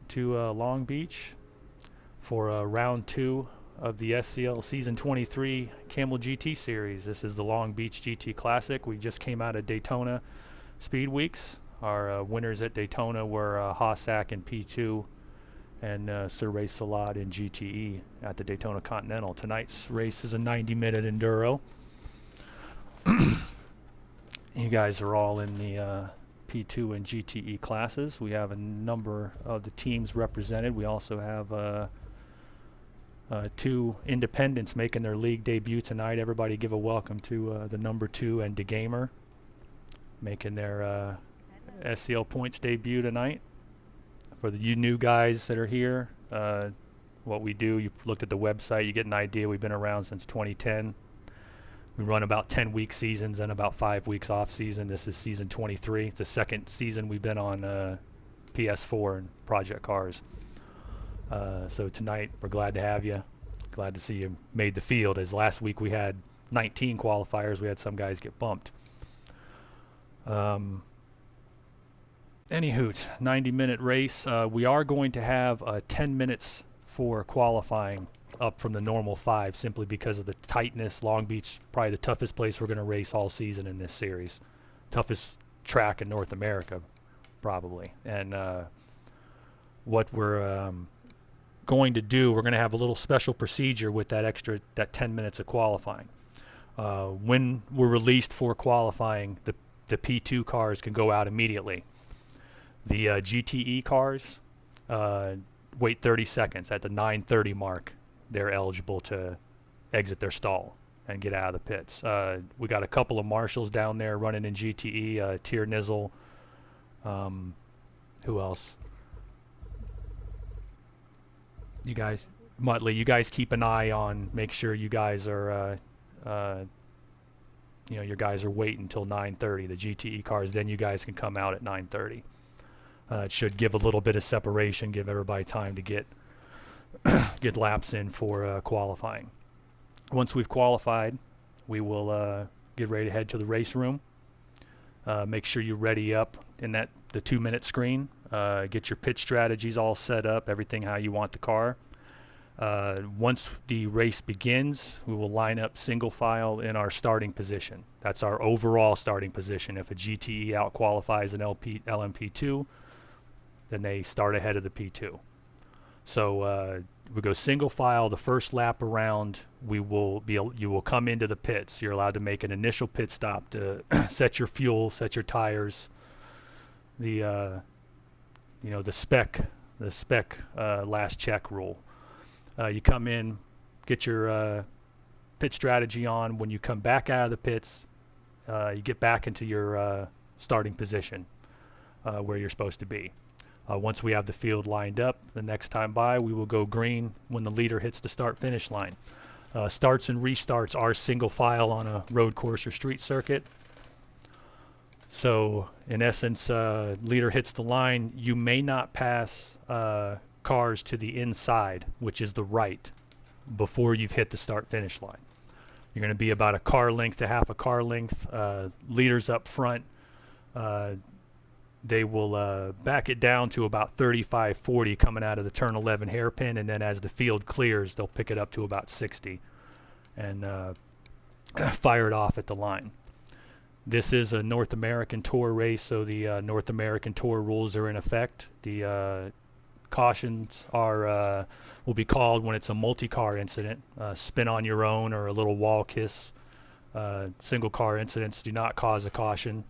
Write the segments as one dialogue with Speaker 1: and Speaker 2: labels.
Speaker 1: To Long Beach for round two of the SCL Season 23 Camel GT Series. This is the Long Beach GT Classic. We just came out of Daytona Speed Weeks. Our winners at Daytona were Hossack in P2 and Sir Ray Salad in GTE at the Daytona Continental. Tonight's race is a 90-minute enduro. You guys are all in the P2 and GTE classes. We have a number of the teams represented. We also have two independents making their league debut tonight. Everybody give a welcome to the number 2 and DeGamer making their SCL points debut tonight. For you new guys that are here, what we do, you looked at the website, you get an idea. We've been around since 2010. We run about 10-week seasons and about 5 weeks off season. This is season 23. It's the second season we've been on PS4 and Project Cars. So tonight we're glad to have you. Glad to see you made the field. As last week we had 19 qualifiers. We had some guys get bumped. Any hoot, 90-minute race. We are going to have 10 minutes for qualifying, up from the normal 5, simply because of the tightness. Long Beach, probably the toughest place we're going to race all season in this series. Toughest track in North America, probably. And what we're going to do, we're going to have a little special procedure with that 10 minutes of qualifying. When we're released for qualifying, the P2 cars can go out immediately. The GTE cars wait 30 seconds. At the 9:30 mark, they're eligible to exit their stall and get out of the pits. We got a couple of marshals down there running in GTE, Tier Nizzle. Who else? You guys, Muttley, you guys keep an eye on, make sure you guys are, your guys are waiting until 9:30, the GTE cars, then you guys can come out at 9:30. It should give a little bit of separation, give everybody time to get laps in for qualifying. Once we've qualified, we will get ready to head to the race room. Make sure you ready up in the 2-minute screen. Get your pitch strategies all set up, everything how you want the car. Once the race begins, we will line up single file in our starting position. That's our overall starting position. If a GTE out qualifies an LMP2, then they start ahead of the P2. So we go single file. The first lap around, you will come into the pits. You're allowed to make an initial pit stop to set your fuel, set your tires. The spec last check rule. You come in, get your pit strategy on. When you come back out of the pits, you get back into your starting position where you're supposed to be. Once we have the field lined up, the next time by, we will go green when the leader hits the start-finish line. Starts and restarts are single file on a road course or street circuit. So, in essence, leader hits the line. You may not pass cars to the inside, which is the right, before you've hit the start-finish line. You're going to be about a car length to half a car length. Leaders up front, they will back it down to about 35-40 coming out of the turn 11 hairpin, and then as the field clears, they'll pick it up to about 60 and fire it off at the line. This is a North American Tour race, so the North American Tour rules are in effect. The cautions will be called when it's a multi-car incident, spin on your own or a little wall kiss. Single car incidents do not cause a caution.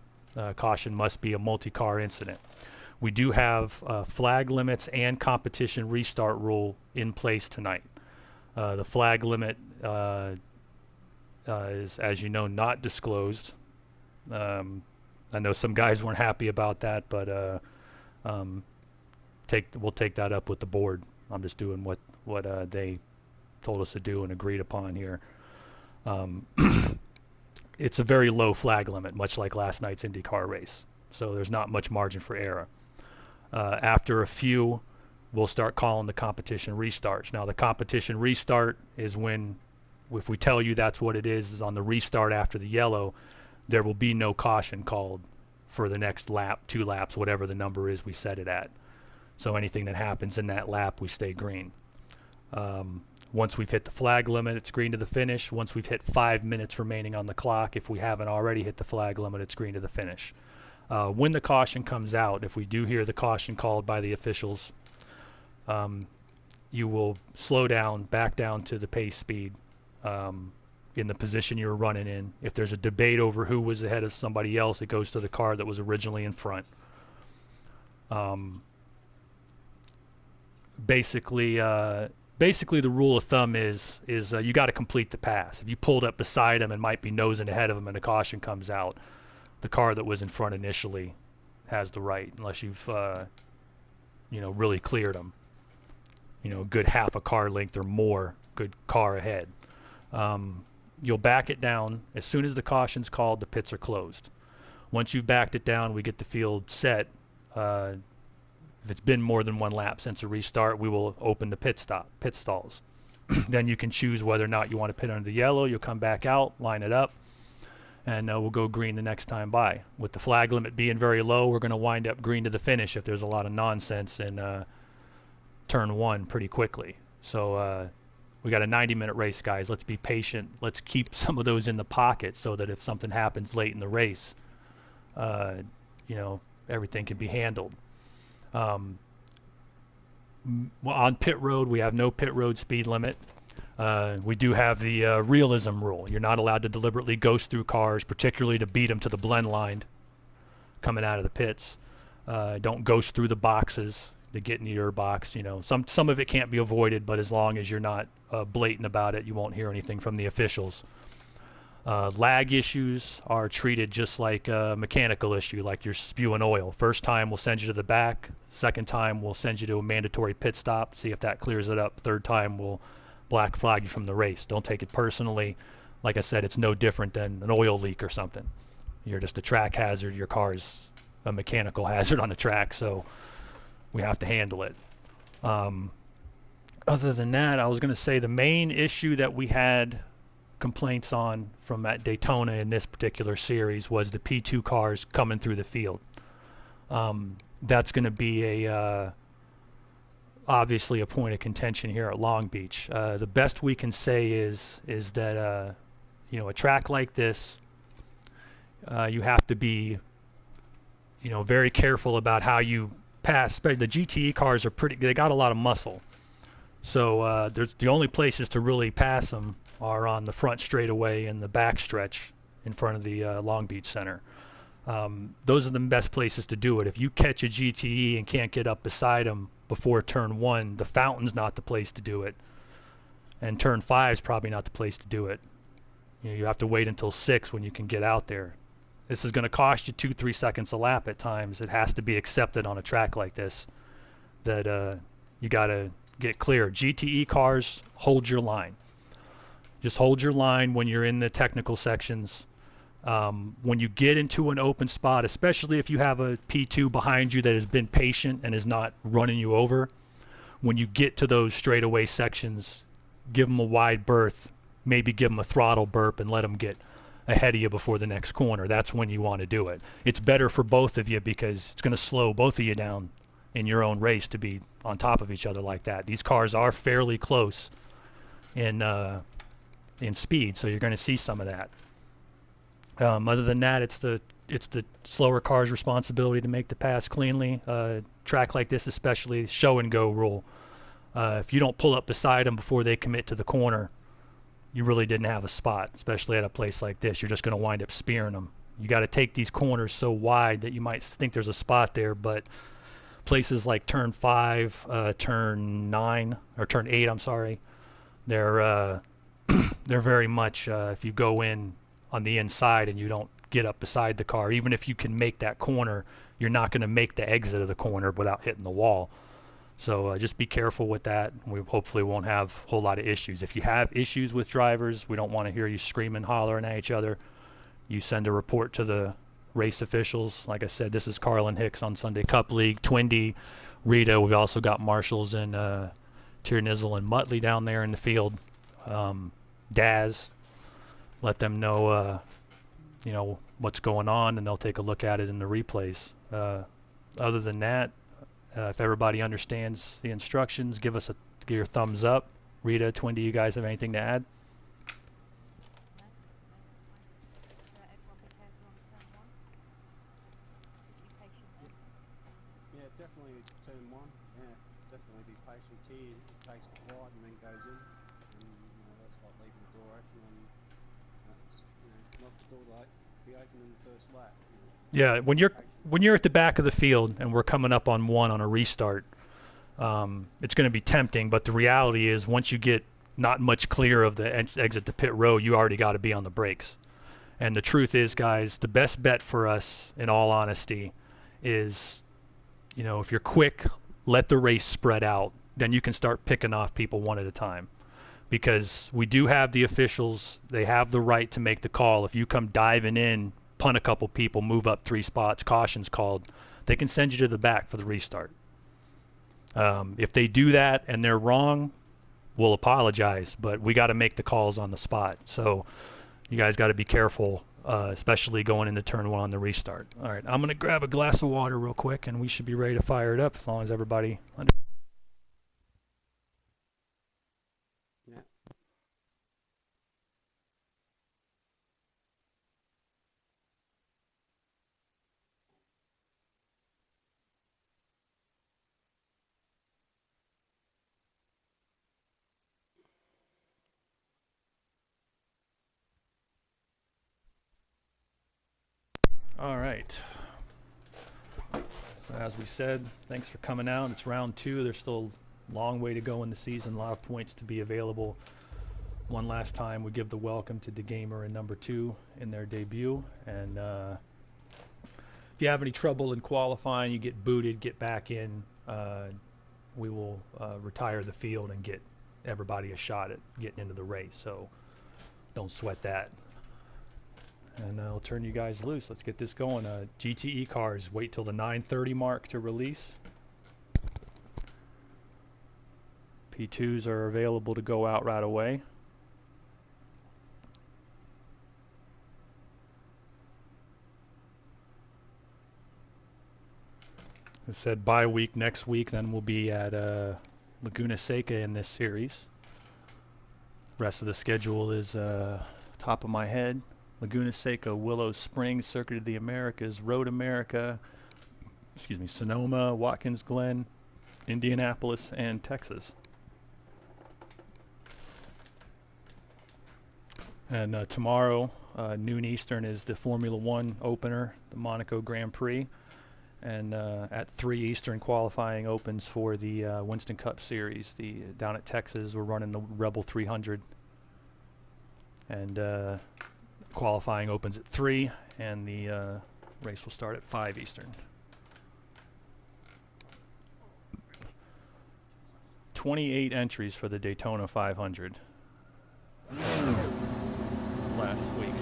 Speaker 1: Caution must be a multi-car incident. We do have flag limits and competition restart rule in place tonight. The flag limit is, as you know, not disclosed. I know some guys weren't happy about that, but we'll take that up with the board. I'm just doing what they told us to do and agreed upon here. It's a very low flag limit, much like last night's IndyCar race. So there's not much margin for error. After a few, we'll start calling the competition restarts. Now, the competition restart is when, if we tell you that's what it is on the restart after the yellow, there will be no caution called for the next lap, 2 laps, whatever the number is we set it at. So anything that happens in that lap, we stay green. Once we've hit the flag limit, it's green to the finish. Once we've hit 5 minutes remaining on the clock, if we haven't already hit the flag limit, it's green to the finish. When the caution comes out, if we do hear the caution called by the officials, you will slow down, back down to the pace speed in the position you were running in. If there's a debate over who was ahead of somebody else, it goes to the car that was originally in front. Basically, the rule of thumb is you got to complete the pass. If you pulled up beside him and might be nosing ahead of him and a caution comes out, the car that was in front initially has the right, unless you've really cleared them. A good half a car length or more, good car ahead. You'll back it down. As soon as the caution's called, the pits are closed. Once you've backed it down, we get the field set. If it's been more than one lap since a restart, we will open the pit stalls. Then you can choose whether or not you want to pit under the yellow. You'll come back out, line it up, and we'll go green the next time by. With the flag limit being very low, we're going to wind up green to the finish if there's a lot of nonsense in turn one pretty quickly. So we got a 90-minute race, guys. Let's be patient. Let's keep some of those in the pocket so that if something happens late in the race, everything can be handled. On pit road, we have no pit road speed limit. We do have the realism rule. You're not allowed to deliberately ghost through cars, particularly to beat them to the blend line coming out of the pits. Don't ghost through the boxes to get into your box. Some of it can't be avoided, but as long as you're not blatant about it, you won't hear anything from the officials. Lag issues are treated just like a mechanical issue, like you're spewing oil. First time, we'll send you to the back. Second time, we'll send you to a mandatory pit stop, see if that clears it up. Third time, we'll black flag you from the race. Don't take it personally. Like I said, it's no different than an oil leak or something. You're just a track hazard. Your car's a mechanical hazard on the track, so we have to handle it. Other than that, I was going to say the main issue that we had complaints on from at Daytona in this particular series was the P2 cars coming through the field. That's going to be obviously a point of contention here at Long Beach. The best we can say is that a track like this, you have to be very careful about how you pass. The GTE cars they got a lot of muscle, so there's the only places to really pass them are on the front straightaway and the back stretch in front of the Long Beach Center. Those are the best places to do it. If you catch a GTE and can't get up beside them before turn one, the fountain's not the place to do it, and turn 5 is probably not the place to do it. You have to wait until 6 when you can get out there. This is going to cost you 2-3 seconds a lap at times. It has to be accepted on a track like this that you got to get clear. GTE cars, hold your line. Just hold your line when you're in the technical sections. When you get into an open spot, especially if you have a P2 behind you that has been patient and is not running you over, when you get to those straightaway sections, give them a wide berth, maybe give them a throttle burp and let them get ahead of you before the next corner. That's when you want to do it. It's better for both of you because it's going to slow both of you down in your own race to be on top of each other like that. These cars are fairly close in speed, so you're going to see some of that. Other than that, it's the slower car's responsibility to make the pass cleanly. Track like this, especially show and go rule. If you don't pull up beside them before they commit to the corner, you really didn't have a spot, especially at a place like this. You're just going to wind up spearing them. You got to take these corners so wide that you might think there's a spot there, but places like turn 5, turn 9, or turn 8, I'm sorry, they're very much, if you go in on the inside and you don't get up beside the car, even if you can make that corner, you're not going to make the exit of the corner without hitting the wall. So just be careful with that. We hopefully won't have a whole lot of issues. If you have issues with drivers, we don't want to hear you screaming, hollering at each other. You send a report to the race officials. Like I said, this is Carlin-Hicks on Sunday Cup League, Twindy, Rita. We've also got Marshalls and Tiernizzle and Muttley down there in the field. Daz, let them know what's going on, and they'll take a look at it in the replays. Other than that, If everybody understands the instructions, give your thumbs up. Rita, Twin, do you guys have anything to add?
Speaker 2: Yeah, definitely turn one. Yeah, definitely be patient. T, it takes it wide and then goes in. And that's like leaving the door open, and that's, not the door light be open in the first lap.
Speaker 1: Yeah, when you're at the back of the field and we're coming up on one on a restart, it's going to be tempting. But the reality is, once you get not much clear of the exit to pit road, you already got to be on the brakes. And the truth is, guys, the best bet for us, in all honesty, is, if you're quick, let the race spread out. Then you can start picking off people one at a time. Because we do have the officials. They have the right to make the call. If you come diving in, punt a couple people, move up 3 spots, caution's called, they can send you to the back for the restart. If they do that and they're wrong, we'll apologize. But we got to make the calls on the spot. So you guys got to be careful, especially going into turn 1 on the restart. All right, I'm going to grab a glass of water real quick, and we should be ready to fire it up as long as everybody understands.
Speaker 2: Yeah.
Speaker 1: All right. So as we said, thanks for coming out. It's round 2. There's still a long way to go in the season. A lot of points to be available. One last time, we give the welcome to DeGamer and number 2 in their debut. And if you have any trouble in qualifying, you get booted, get back in. We will retire the field and get everybody a shot at getting into the race. So don't sweat that. And I'll turn you guys loose. Let's get this going. GTE cars, wait till the 9:30 mark to release. P2s are available to go out right away. I said bye week next week, then we'll be at Laguna Seca in this series. Rest of the schedule is top of my head. Laguna Seca, Willow Springs, Circuit of the Americas, Road America, Sonoma, Watkins Glen, Indianapolis, and Texas. And tomorrow, noon Eastern, is the Formula One opener, the Monaco Grand Prix. And at 3 Eastern, qualifying opens for the Winston Cup Series. Down at Texas, we're running the Rebel 300. And qualifying opens at 3, and the race will start at 5 Eastern. 28 entries for the Daytona 500 last week.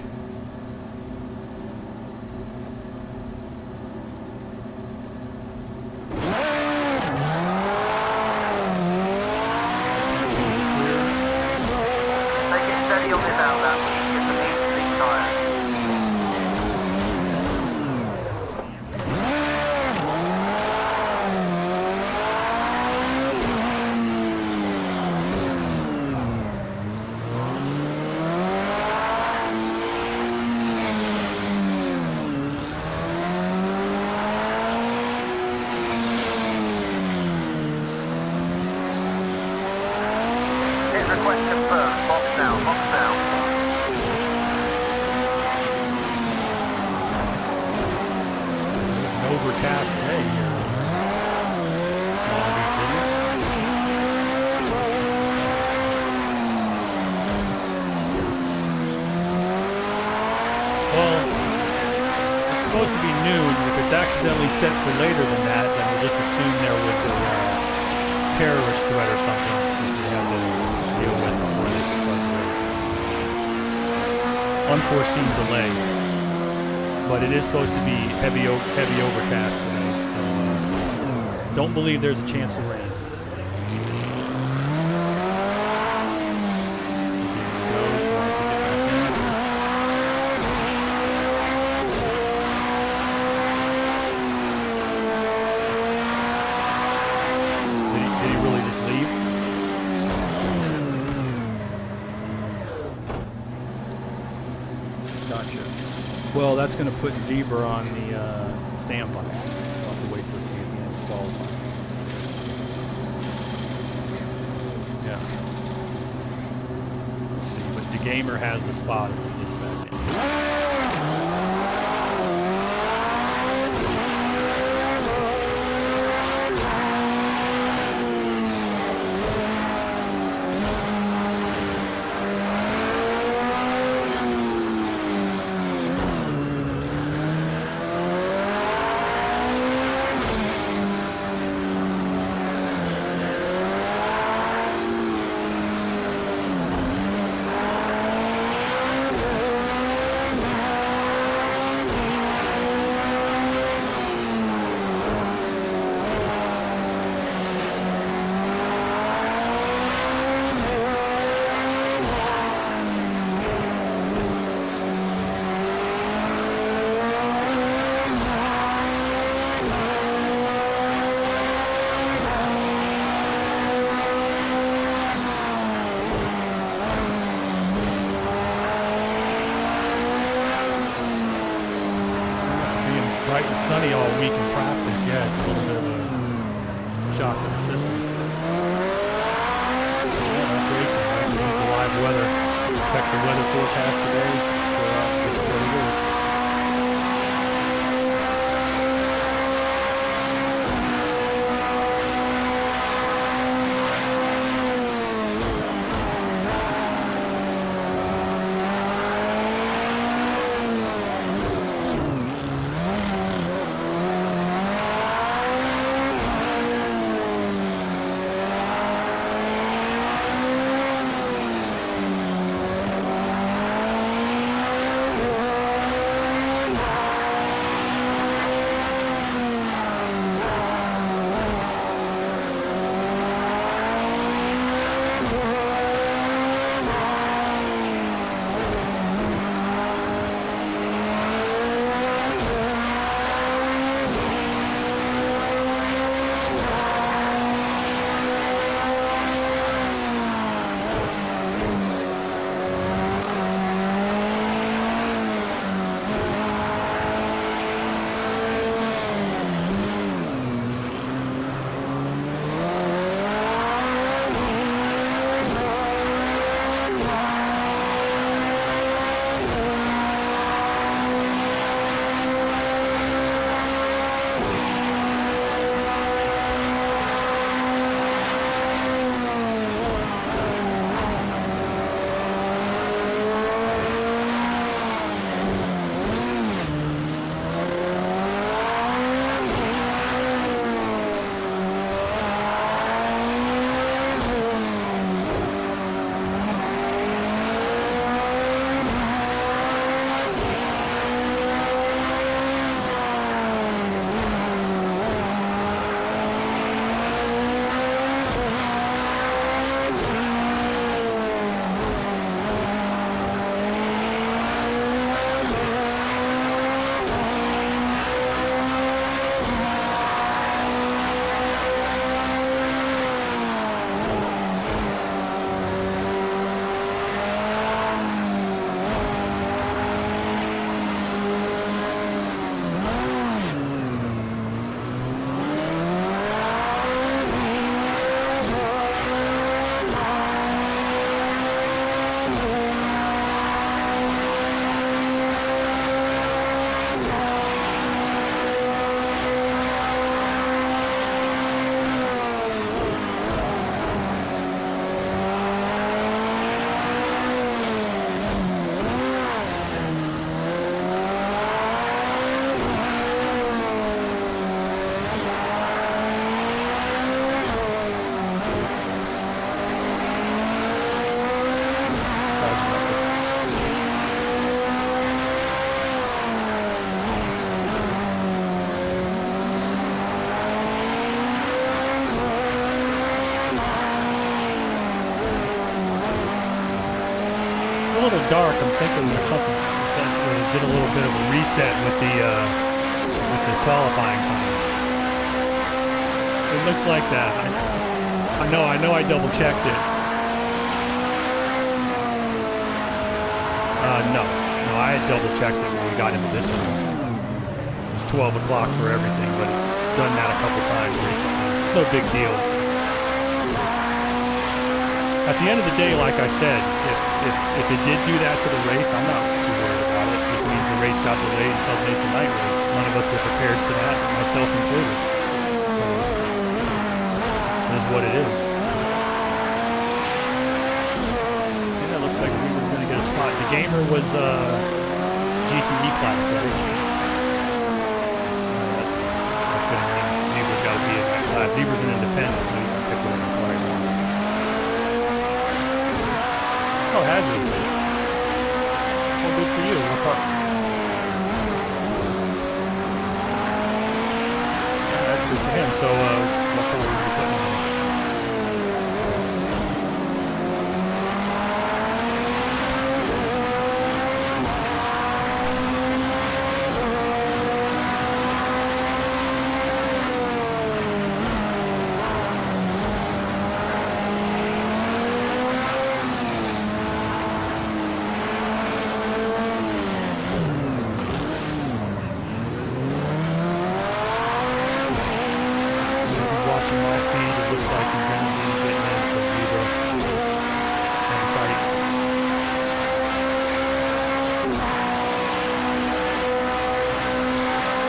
Speaker 1: Set for later than that, then we'll just assume there was a terrorist threat or something that we have to deal with before they can start the race. Unforeseen delay, but it is supposed to be heavy overcast today, so don't believe there's a chance of rain. Well, that's going to put zebra on the standby. We'll have to wait till see at the end of qualifying. Yeah. Let's see, but the gamer has the spot if he gets back in. Bright and sunny all week in practice, yeah, it's a little bit of a shock to the system. Yeah, that's racing, right? We need the live weather. Check the weather forecast today. This is what it is. little dark. I'm thinking there's something that did a little bit of a reset with the qualifying time. It looks like that. I know. I double checked it. No, know, I had double checked it when we got into this one. It was 12 o'clock for everything, but it's done that a couple times recently. It's no big deal. At the end of the day, like I said, if it did do that to the race, I'm not too worried about it. It just means the race got delayed and suddenly it's a night race. None of us were prepared for that, myself included. So, it is what it is. Yeah, it looks like we were going to get a spot. The gamer was GTE class, right? That's going to mean Zebra's got to be in that class. Zebra's an independent, so you can pick whatever car he wants. Oh, has he? Well, good for you. What car? Yeah, that's good for him. So, what car are you putting in?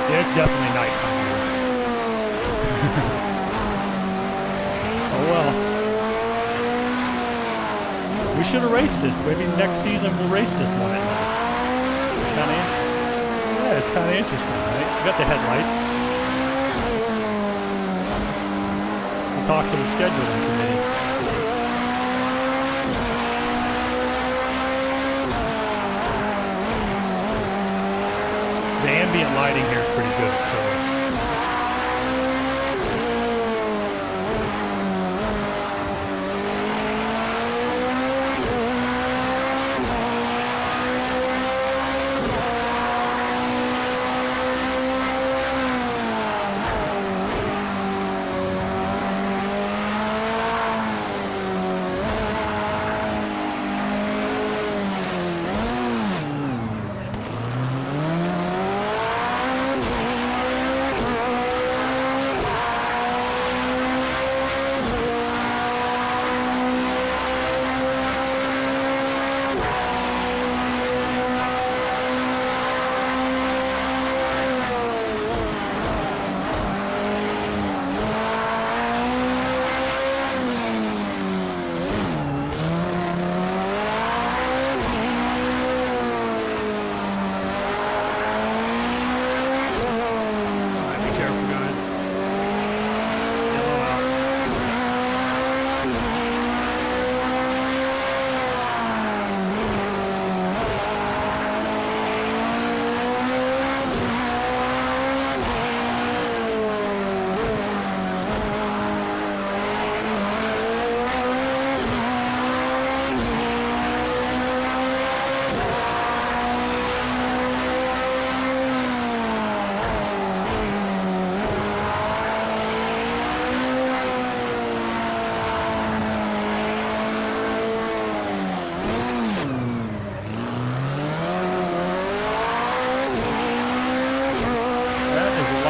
Speaker 1: Yeah, it's definitely nighttime here. Oh well. We should have raced this. Maybe next season we'll race this one at night. Yeah, it's kind of interesting, right? We got the headlights. We'll talk to the scheduling committee. The ambient lighting here is pretty good, so.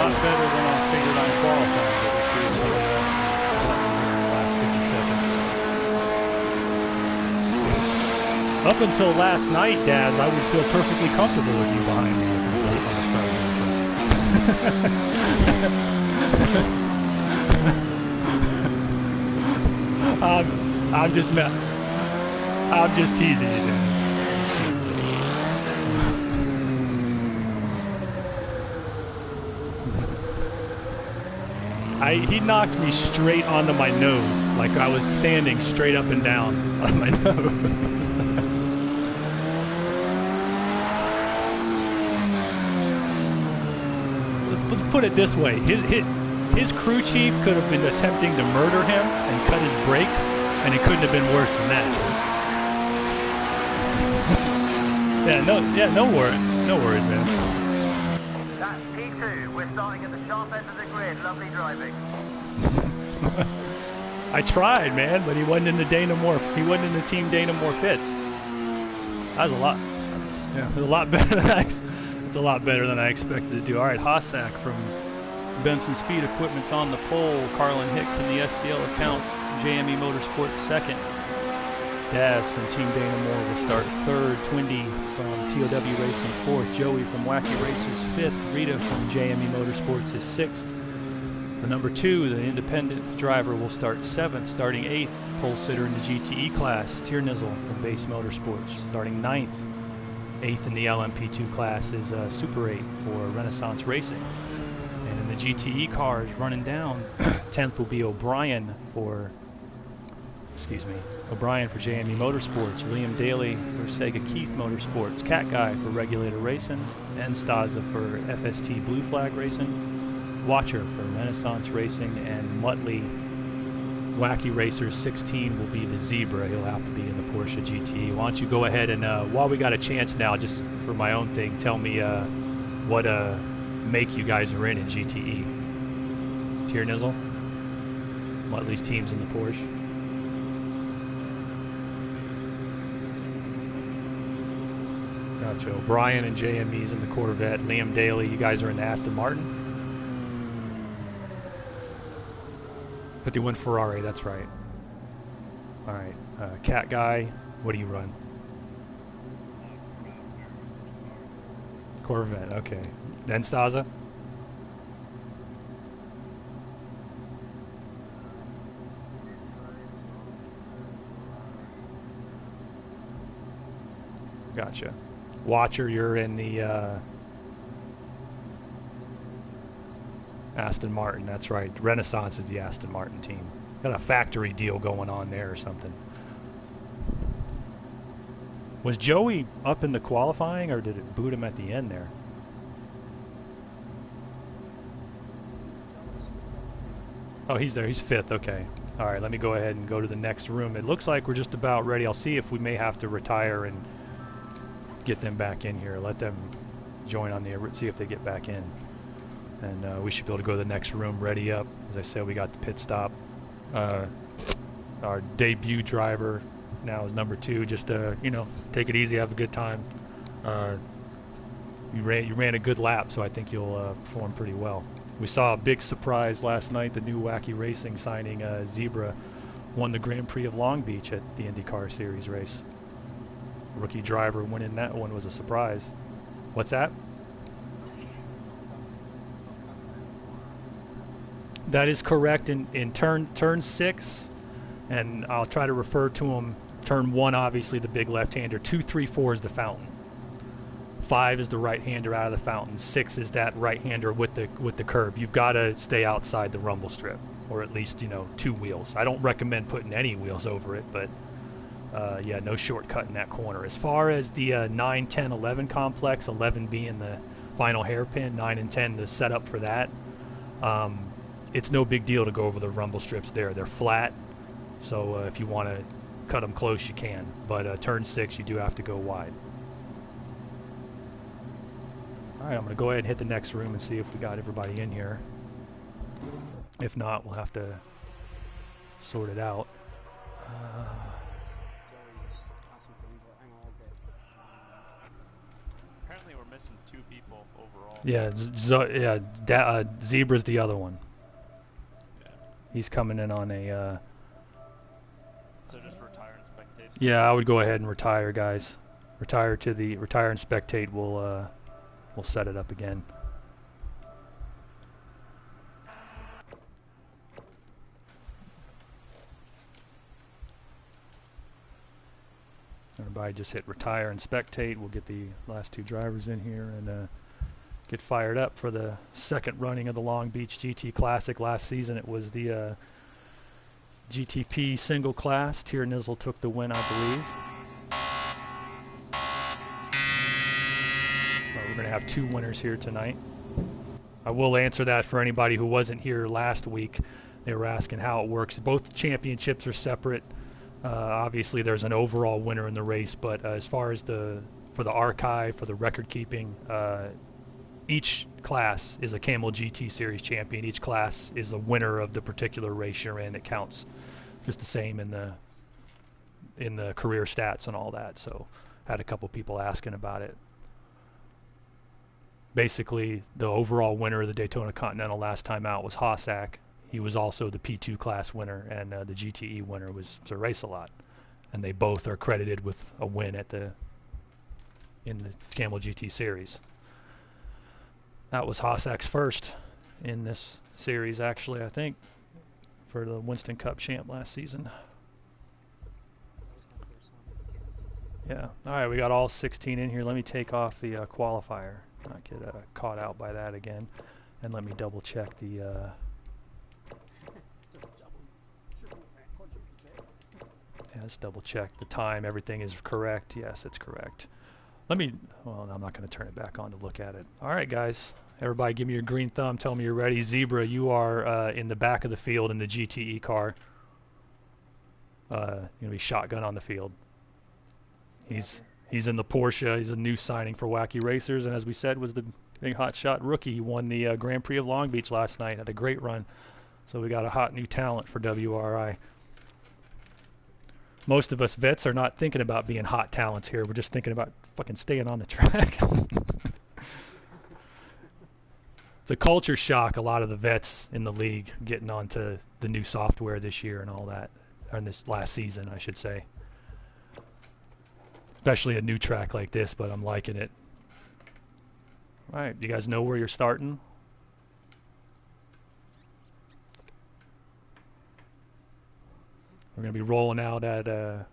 Speaker 1: Better than I figured on qualifying, but we'll see what last 50 seconds. Up until last night, Daz, I would feel perfectly comfortable with you behind me on the start. I'm just teasing you, Dan. He knocked me straight onto my nose, like I was standing straight up and down on my nose. Let's put it this way: his crew chief could have been attempting to murder him and cut his brakes, and it couldn't have been worse than that. No worries, man.
Speaker 3: That's P2. We're starting at the sharp end of the grid. Lovely driving.
Speaker 1: I tried, man, but he wasn't in the Dana Moore. He wasn't in the Team Dana Moore pits. That was a lot. Yeah, it's a lot better than it's a lot better than I expected to do. All right, Hossack from Benson Speed Equipment's on the pole. Carlin-Hicks in the SCL account. JME Motorsports second. Daz from Team Dana Moore will start third. Twindy from TOW Racing fourth. Joey from Wacky Racers fifth. Rita from JME Motorsports is sixth. The number 2, the independent driver, will start seventh. Starting eighth, pole sitter in the GTE class, Tiernizzle from Base Motorsports. Starting ninth. Eighth in the LMP2 class is Super 8 for Renaissance Racing. And in the GTE cars, running down, 10th will be O'Brien for JME Motorsports, Liam Daly for Sega Keith Motorsports, Cat Guy for Regulator Racing, and Staza for FST Blue Flag Racing, Watcher for Renaissance Racing, and Muttley Wacky Racers 16 will be the Zebra. He'll have to be in the Porsche GT. Why don't you go ahead and, while we got a chance now, just for my own thing, tell me what make you guys are in GTE. Tiernizzle? Muttley's team's in the Porsche. Gotcha. O'Brien and JME's in the Corvette. Liam Daly, you guys are in the Aston Martin? 51 Ferrari, that's right. All right. Cat Guy, what do you run? Corvette, okay. Then Staza? Gotcha. Watcher, you're in the Aston Martin, that's right. Renaissance is the Aston Martin team. Got a factory deal going on there or something. Was Joey up in the qualifying, or did it boot him at the end there? Oh, he's there. He's fifth. Okay. All right, let me go ahead and go to the next room. It looks like we're just about ready. I'll see if we may have to retire and get them back in here. Let them join on the, see if they get back in. And we should be able to go to the next room, ready up. As I said, we got the pit stop. Our debut driver now is number 2. Just you know, take it easy, have a good time. You ran a good lap, so I think you'll perform pretty well. We saw a big surprise last night. The new Wacky Racing signing, Zebra, won the Grand Prix of Long Beach at the IndyCar Series race. Rookie driver winning that one was a surprise. What's that? That is correct. In turn 6, and I'll try to refer to them. Turn 1, obviously the big left-hander. 2, 3, 4 is the fountain. 5 is the right-hander out of the fountain. 6 is that right-hander with the curb. You've got to stay outside the rumble strip, or at least 2 wheels. I don't recommend putting any wheels over it, but yeah, no shortcut in that corner. As far as the 9, 10, 11 complex, 11 being the final hairpin, 9 and 10 the setup for that. It's no big deal to go over the rumble strips there. They're flat, so if you want to cut them close, you can. But turn 6, you do have to go wide. All right, I'm going to go ahead and hit the next room and see if we got everybody in here. If not, we'll have to sort it out.
Speaker 4: Apparently we're missing 2 people overall.
Speaker 1: Yeah, Zebra's the other one.
Speaker 4: Yeah.
Speaker 1: He's coming in on a...
Speaker 4: So just retire and spectate?
Speaker 1: Yeah, I would go ahead and retire, guys. Retire and spectate. We'll set it up again. Everybody just hit retire and spectate. We'll get the last 2 drivers in here and get fired up for the second running of the Long Beach GT Classic. Last season it was the GTP single class. Tiernizzle took the win, I believe. We're going to have 2 winners here tonight. I will answer that for anybody who wasn't here last week. They were asking how it works. Both championships are separate. Obviously, there's an overall winner in the race, but as far as for the archive, for the record keeping, each class is a Camel GT Series champion. Each class is a winner of the particular race you're in. It counts just the same in the career stats and all that. So, had a couple people asking about it. basically the overall winner of the Daytona Continental last time out was Hossack. He was also the P2 class winner, and the GTE winner was Sir Race-A-Lot. And they both are credited with a win in the Camel GT Series. That was Hossack's first in this series, actually, I think, for the Winston Cup champ last season. Yeah. All right, we got all 16 in here. Let me take off the qualifier, not get caught out by that again. And let me double check the... yeah, let's double check the time. Everything is correct. Yes, it's correct. Let me... well, I'm not going to turn it back on to look at it. All right, guys. Everybody give me your green thumb. Tell me you're ready. Zebra, you are in the back of the field in the GTE car. You're going to be shotgun on the field. He's in the Porsche. He's a new signing for Wacky Racers, and as we said, was the big hotshot rookie. He won the Grand Prix of Long Beach last night. Had a great run. So we got a hot new talent for WRI. Most of us vets are not thinking about being hot talents here. We're just thinking about fucking staying on the track. It's a culture shock, a lot of the vets in the league getting onto the new software this year and all that, or in this last season, I should say. Especially a new track like this, but I'm liking it. All right, you guys know where you're starting? We're going to be rolling out at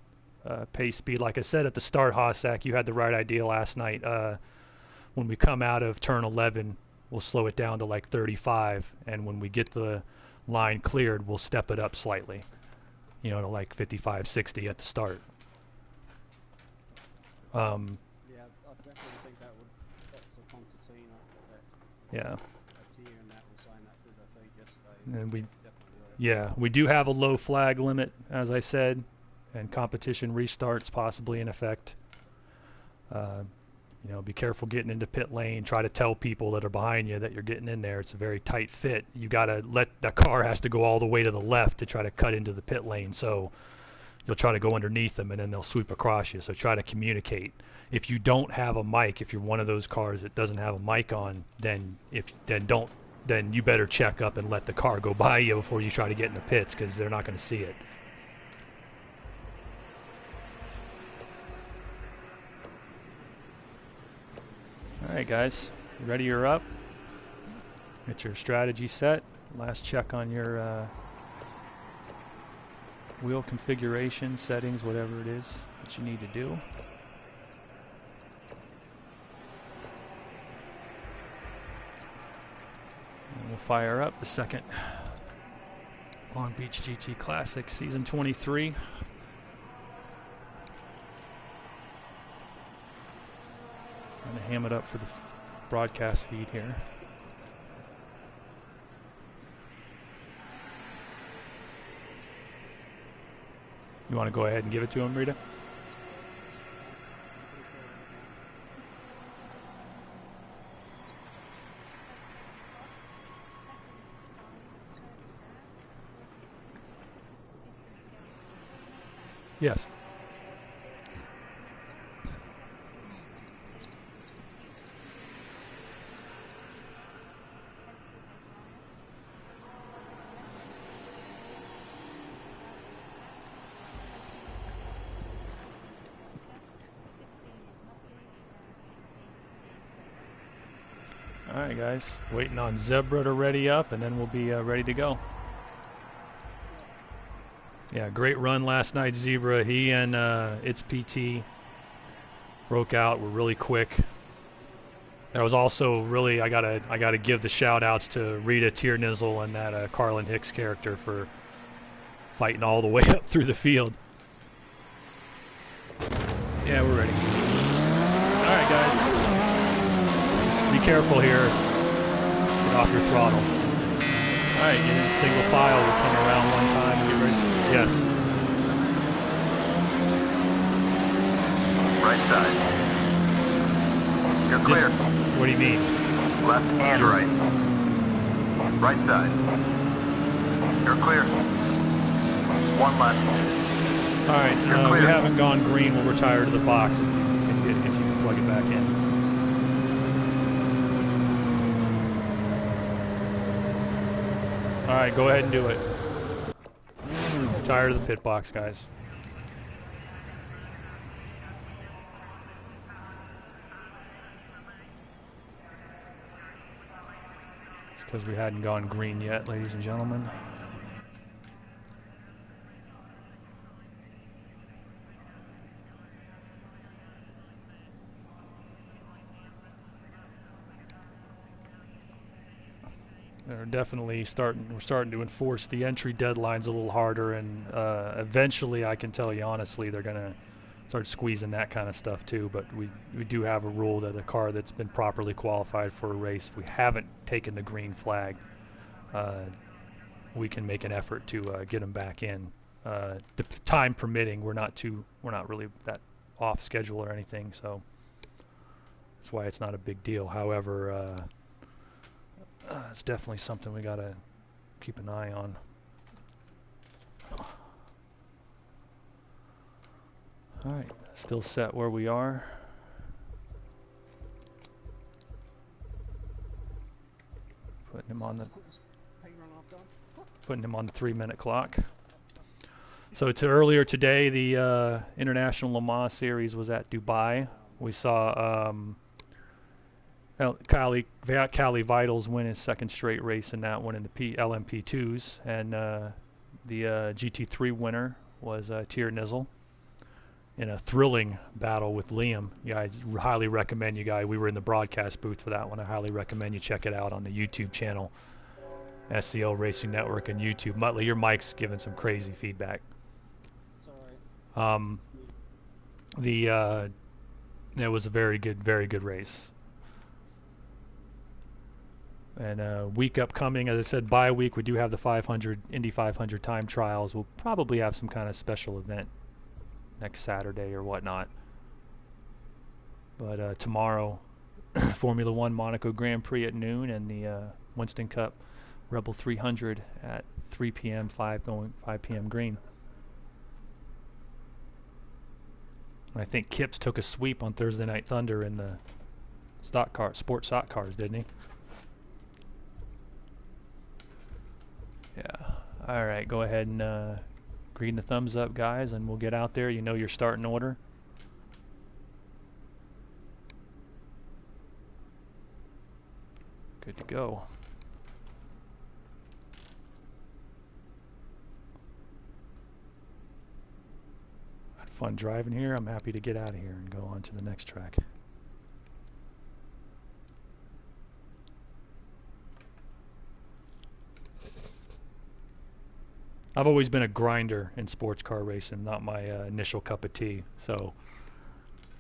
Speaker 1: pace speed. Like I said at the start, Hossack, you had the right idea last night. When we come out of turn 11, we'll slow it down to like 35, and when we get the line cleared, we'll step it up slightly, you know, to like 55, 60 at the start.
Speaker 2: Yeah, I definitely think that's a concertina.
Speaker 1: Yeah.
Speaker 2: And that was saying that through the feed yesterday.
Speaker 1: And we,
Speaker 2: Definitely
Speaker 1: yeah, we do have a low flag limit, as I said, and competition restarts possibly in effect. You know, be careful getting into pit lane. Try to tell people that are behind you that you're getting in there. It's a very tight fit. You got to the car has to go all the way to the left to try to cut into the pit lane. So you'll try to go underneath them, and then they'll sweep across you. So try to communicate. If you don't have a mic, if you're one of those cars that doesn't have a mic on, then you better check up and let the car go by you before you try to get in the pits, because they're not going to see it. All right, guys, you ready? You're up. Get your strategy set. Last check on your wheel configuration, settings, whatever it is that you need to do. And we'll fire up the second Long Beach GT Classic, Season 23. Trying to ham it up for the broadcast feed here. You want to go ahead and give it to him, Rita? Yes. All right, guys, waiting on Zebra to ready up, and then we'll be ready to go. Yeah, great run last night, Zebra. He and its PT broke out. Were really quick. There was also really I gotta give the shout outs to Rita Tiernizzle and that Carlin-Hicks character for fighting all the way up through the field. Yeah, we're ready. All right, guys. Be careful here. Get off your throttle. All right, get in single file. We'll come around one time and get ready. Yes.
Speaker 3: Right side. You're clear.
Speaker 1: What do you mean?
Speaker 3: Left and right. Right side. You're clear. One left.
Speaker 1: All right, we haven't gone green. We'll retire to the box if you can plug it back in. All right, go ahead and do it. Tired of the pit box, guys. It's because we hadn't gone green yet, ladies and gentlemen. They're definitely we're starting to enforce the entry deadlines a little harder, and eventually, I can tell you honestly, they're going to start squeezing that kind of stuff too. But we do have a rule that a car that's been properly qualified for a race, if we haven't taken the green flag, we can make an effort to get them back in. The time permitting, we're not really that off schedule or anything, so that's why it's not a big deal. However, it's definitely something we gotta keep an eye on. All right, still set where we are. Putting him on the 3-minute clock. So earlier today, the International Le Mans Series was at Dubai. We saw Cali Vitals win his second straight race in that one in the LMP2s, and the GT3 winner was Tier Nizzle in a thrilling battle with Liam. Yeah, I highly recommend you guys. We were in the broadcast booth for that one. I highly recommend you check it out on the YouTube channel, SCL Racing Network and YouTube. Muttley, your mic's giving some crazy feedback.
Speaker 2: Sorry.
Speaker 1: It was a very good race. And week upcoming, as I said, bye week, we do have the 500 Indy 500 time trials. We'll probably have some kind of special event next Saturday or whatnot. But tomorrow, Formula One Monaco Grand Prix at noon, and the Winston Cup Rebel 300 at 3 p.m. 5 p.m. green. I think Kipps took a sweep on Thursday Night Thunder in the sport stock cars, didn't he? Yeah. All right, go ahead and green the thumbs up, guys, and we'll get out there. You know your starting order. Good to go. Had fun driving here. I'm happy to get out of here and go on to the next track. I've always been a grinder in sports car racing, not my initial cup of tea. So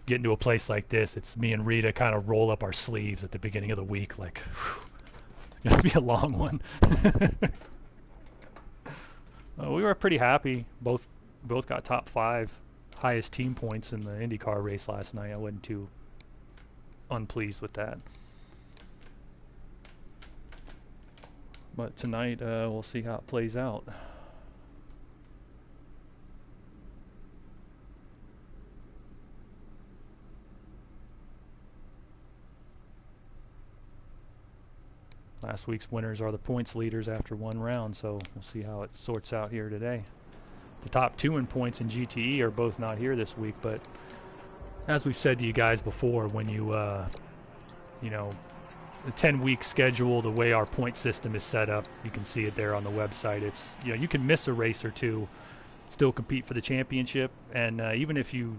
Speaker 1: getting to a place like this, it's me and Rita kind of roll up our sleeves at the beginning of the week, like, whew, it's going to be a long one. We were pretty happy. Both got top 5, highest team points in the IndyCar race last night. I wasn't too unpleased with that. But tonight, we'll see how it plays out. Last week's winners are the points leaders after one round, so we'll see how it sorts out here today. The top 2 in points in GTE are both not here this week, but as we've said to you guys before, when you know, the 10-week schedule, the way our point system is set up, you can see it there on the website. It's, you know, you can miss a race or two, still compete for the championship, and even if you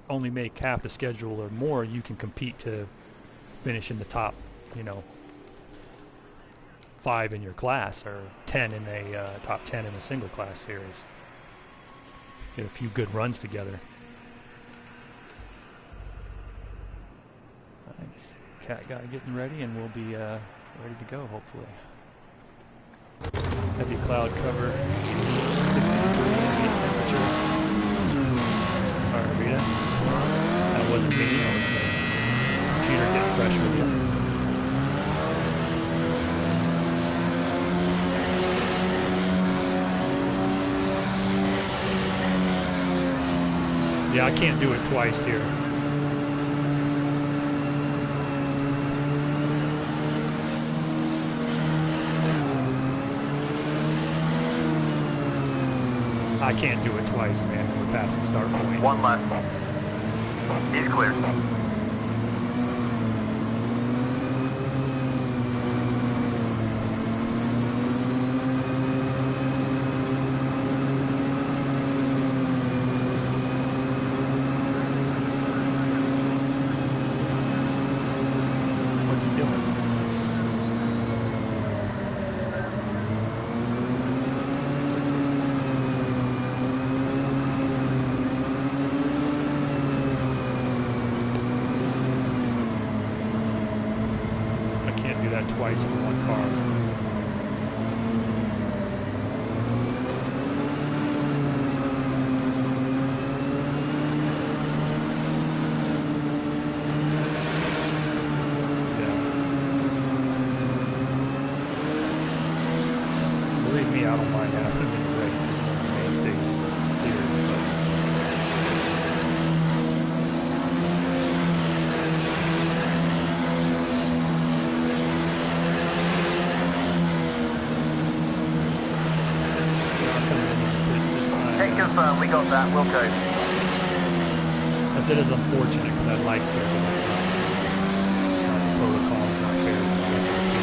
Speaker 1: only make half the schedule or more, you can compete to finish in the top, you know, 5 in your class or 10 in a top 10 in a single class series. Get a few good runs together. Nice. Cat guy getting ready, and we'll be ready to go hopefully. Heavy cloud cover, 60-degree ambient temperature. All right, Rita. That wasn't me. That was the computer getting fresh with you. Yeah, I can't do it twice here. I can't do it twice, man. We're past the start point.
Speaker 3: One left. He's clear.
Speaker 1: What's he doing? I can't do that twice for one car. Believe me, I don't mind having him in the race. It's one of the mainstays of the series. But yeah, I'm coming in the pits this time.
Speaker 3: Take confirm, we got that, we'll go.
Speaker 1: As it is unfortunate because I'd like to, but it's not the protocol, it's not fair to the rest of the field.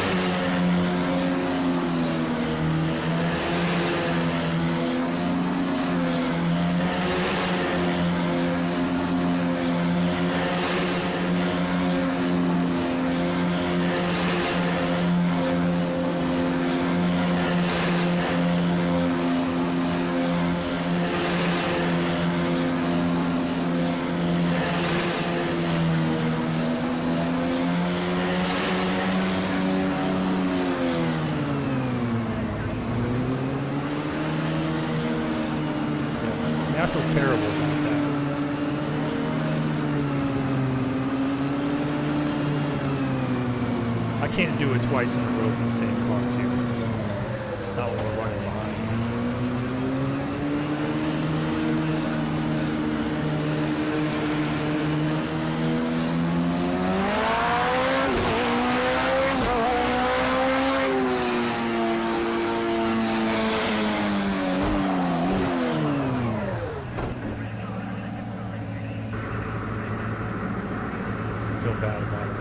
Speaker 1: I feel terrible about that. I can't do it twice in a row in the same car too. Not when we're running behind. I feel bad about it.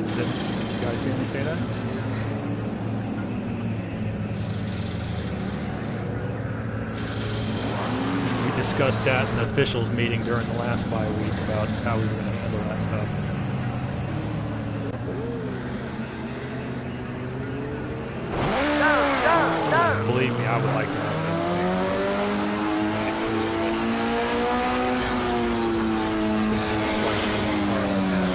Speaker 1: Did you guys hear me say that? We discussed that in the officials meeting during the last bye week about how we were going to handle that stuff.
Speaker 3: No!
Speaker 1: Believe me, I would like to have it. Twice in one car like that.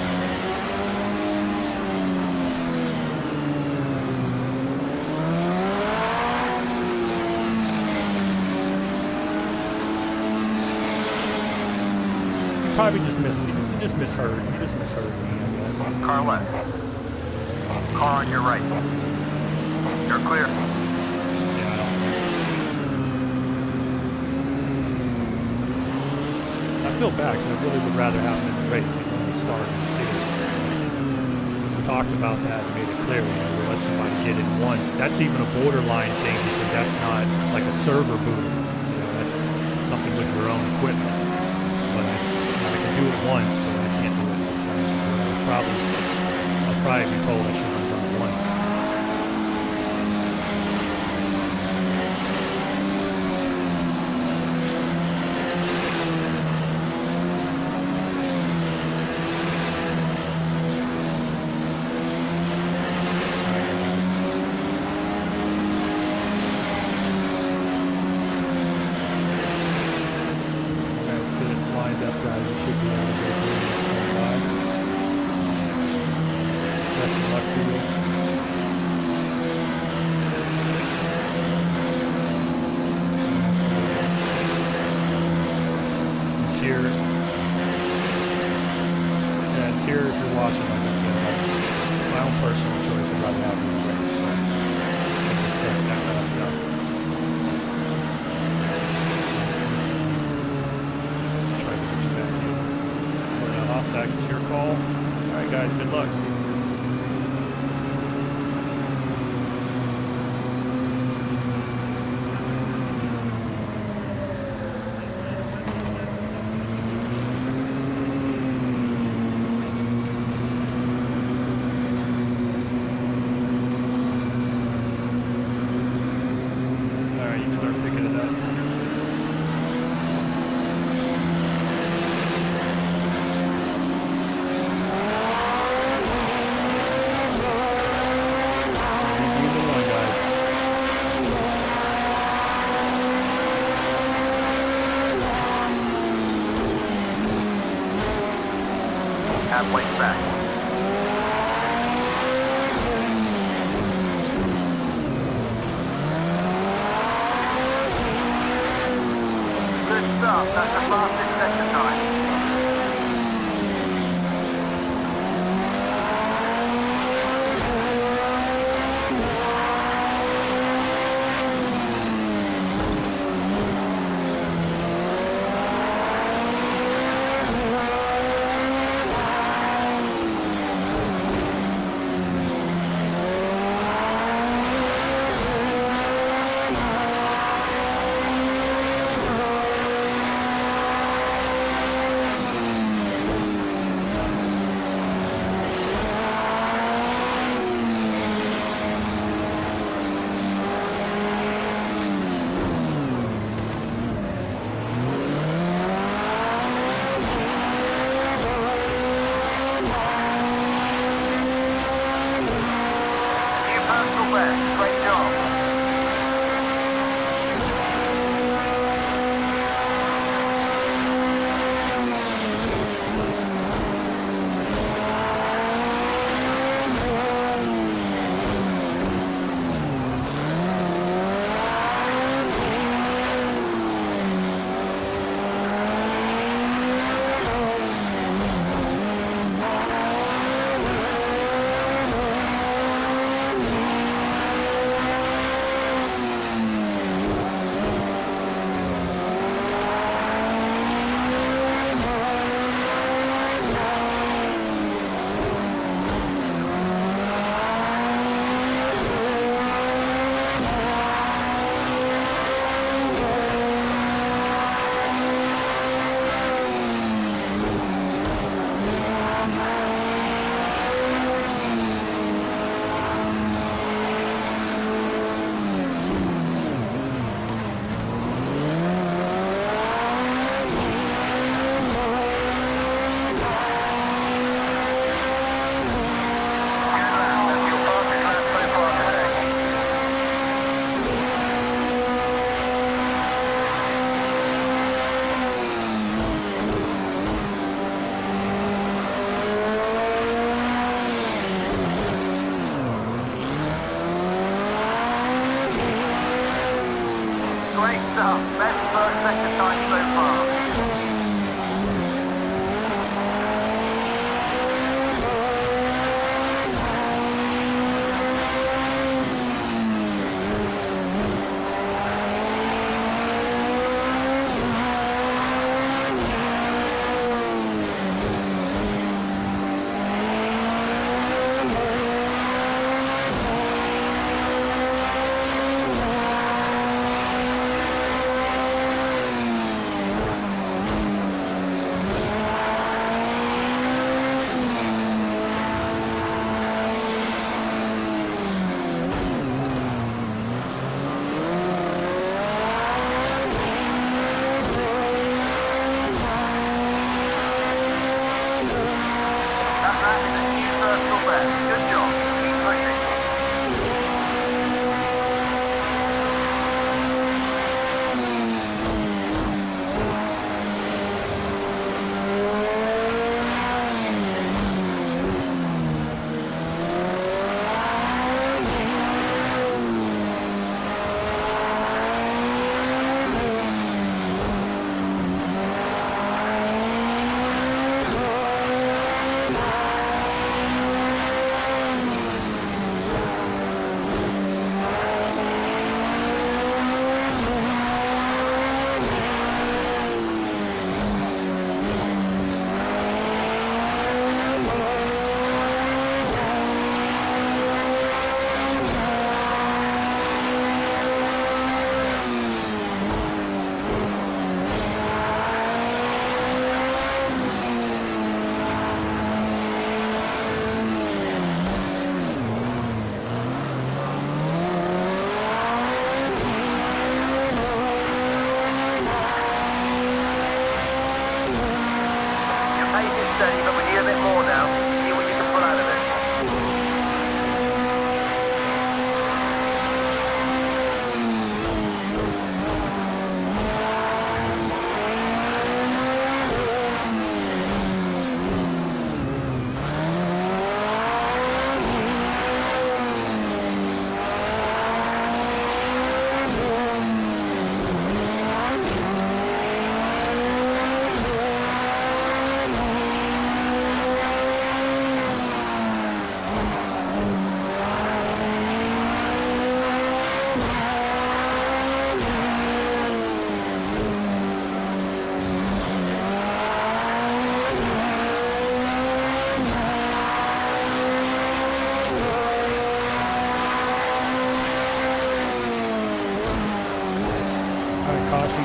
Speaker 1: You probably just misheard me, I guess.
Speaker 3: Car left. Car on your right. You're clear.
Speaker 1: Yeah, I feel bad because I really would rather have him in the race than the stars in the series. We talked about that and made it clear, we'll let somebody get in once. That's even a borderline thing because that's not like a server boot. That's something with your own equipment. But I can do it once, but I can't do it all the time. I'll probably be told I shouldn't have done it once. Interior, if you're watching, like I said, my own personal choice, I'd rather have it in the race, but I discussed that last night. Try to get you back in. But Hossack, it's your call. Alright guys. guys. Good luck. All right, you can start picking it up. Easy in the one, guys.
Speaker 3: Halfway back. Good stuff. That's the fastest sector time. Great job. Great stuff. Best first sector time so far.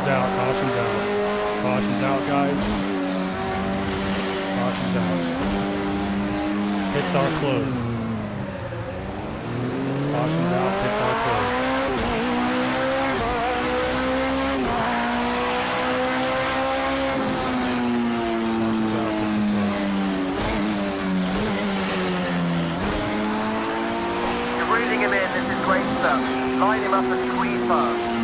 Speaker 1: out, caution's out. Caution's out, guys. Caution's out. Pits are closed. Caution's out, pits are closed. Caution's out, pits are closed.
Speaker 3: You're reading him in, this is great stuff. Line him up and squeeze fast.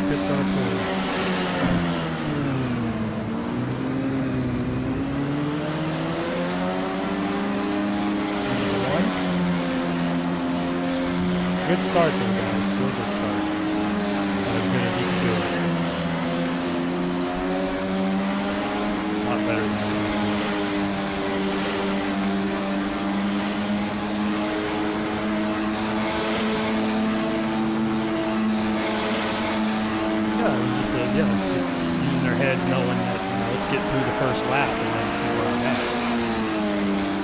Speaker 1: Pits are closed. Good start though, guys. Real good start. Not as good as you can do it. A lot better than that. Yeah, it was just using their heads, knowing that, let's get through the first lap and then see where I'm at.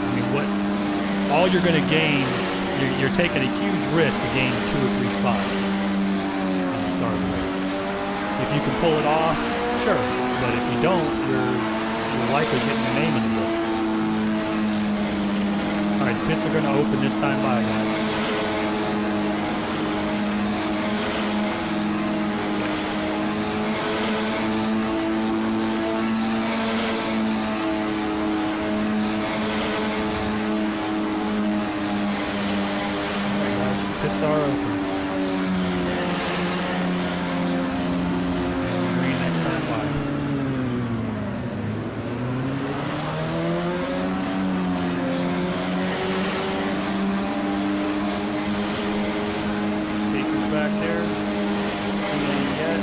Speaker 1: I mean, all you're going to gain. You're taking a huge risk to gain 2 or 3 spots on the start of the race. If you can pull it off, sure. But if you don't, you're likely getting your name in the book. All right, pits are going to open this time by, guys. Pits are open. Green next time by. Takers back there. See any yet?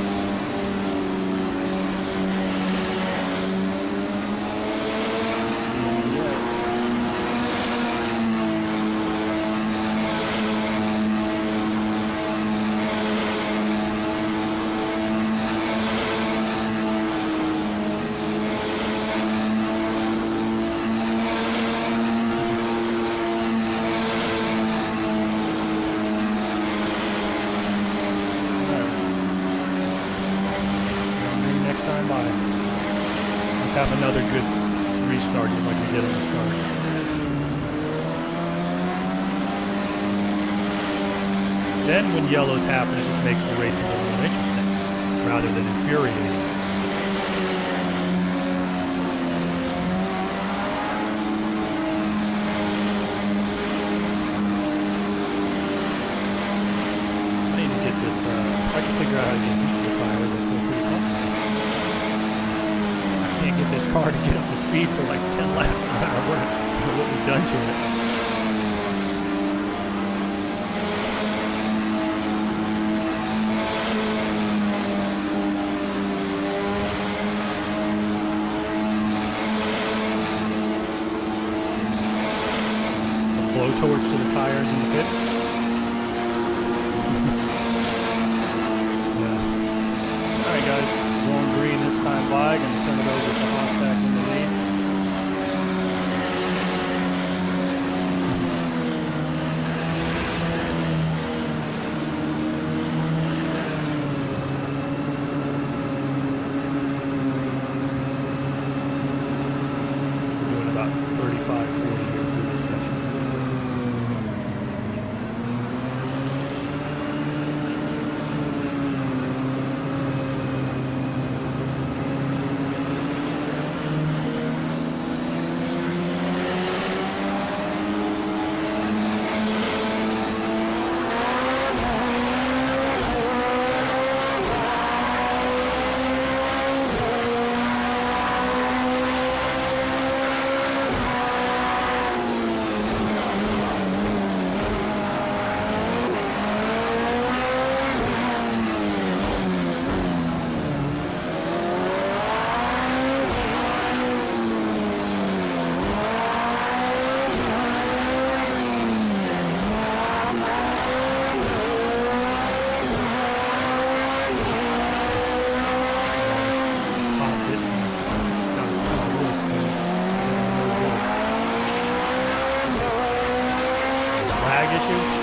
Speaker 1: See any yet? Time by. Let's have another good restart just like we did on the start. Then when yellows happen, it just makes the racing a little more interesting rather than infuriating. I need to get this, I can figure out how to get the tires. I feel pretty comfortable. Can't get this car to get up to speed for like 10 laps no matter what we've done to it. A blowtorch to the tires in the pit. Yeah. Alright guys, going green this time by, gonna turn it over to Hossack in the lead. We're doing about 35, 40 here through this session. issue?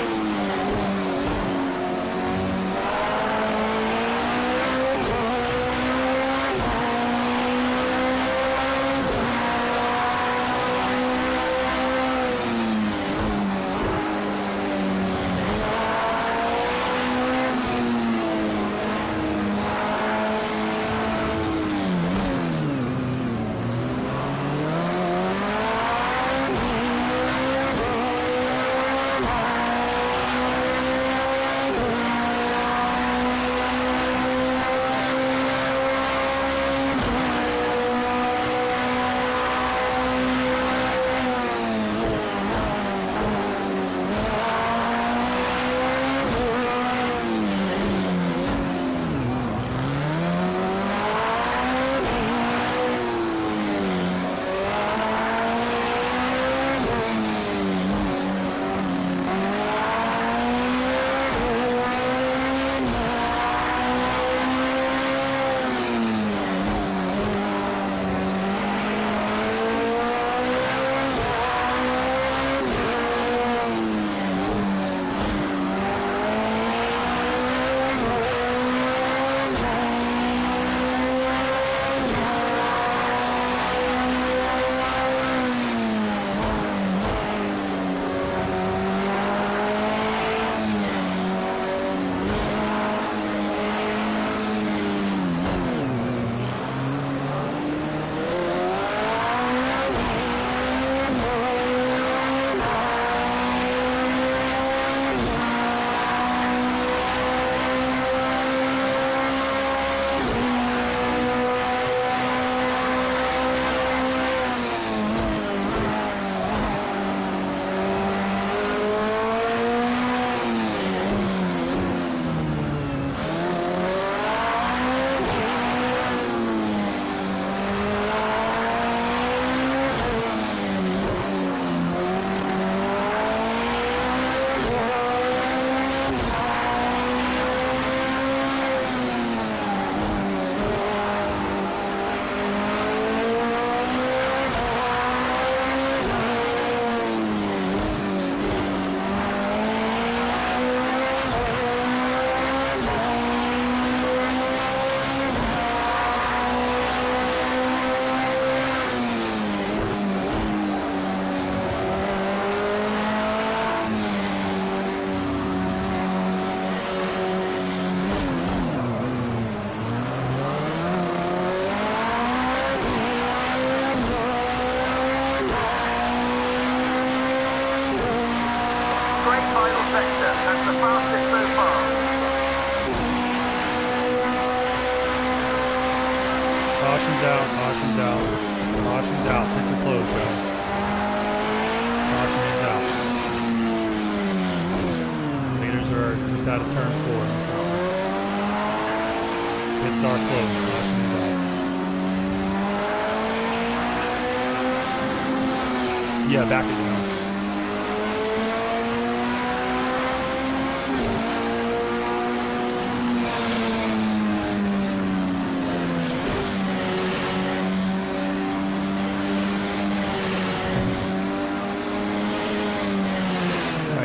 Speaker 1: Caution's out, caution's out. Caution's out. Pits are closed, guys. Caution is out. Leaders are just out of turn 4. Pits are closed. Caution is out. Yeah, back it down.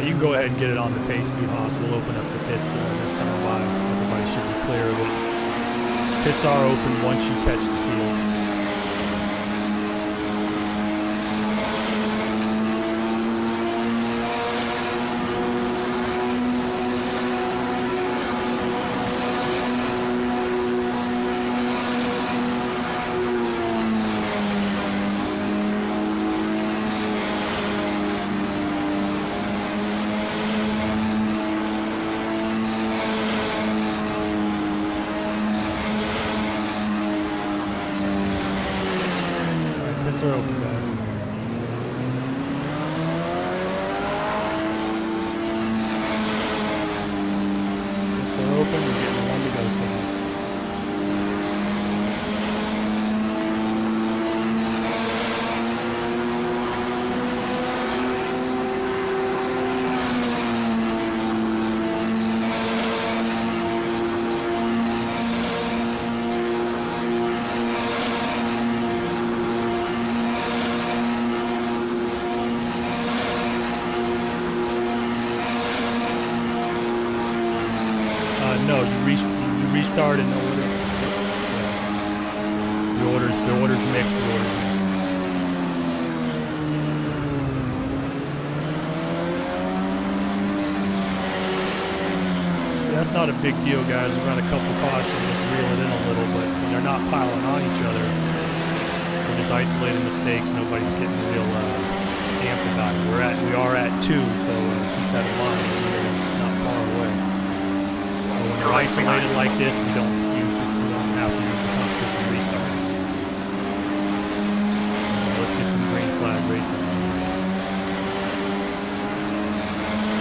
Speaker 1: You can go ahead and get it on the pace speed, Haas. We'll open up the pits this time by. Everybody should be clear of it. Pits are open once you catch the field. No, you restart in order. The order's mixed. The order's mixed. That's not a big deal, guys. We've got a couple cautions, just reel it in a little, but when they're not piling on each other, we're just isolating mistakes. Nobody's getting real amped about it. We are at 2, so keep that in mind. It's not far away. But when you're isolated like this, we don't have to use the competition restart. Let's get some green flag racing.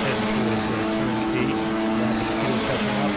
Speaker 1: Heading towards turn 8. Catching up.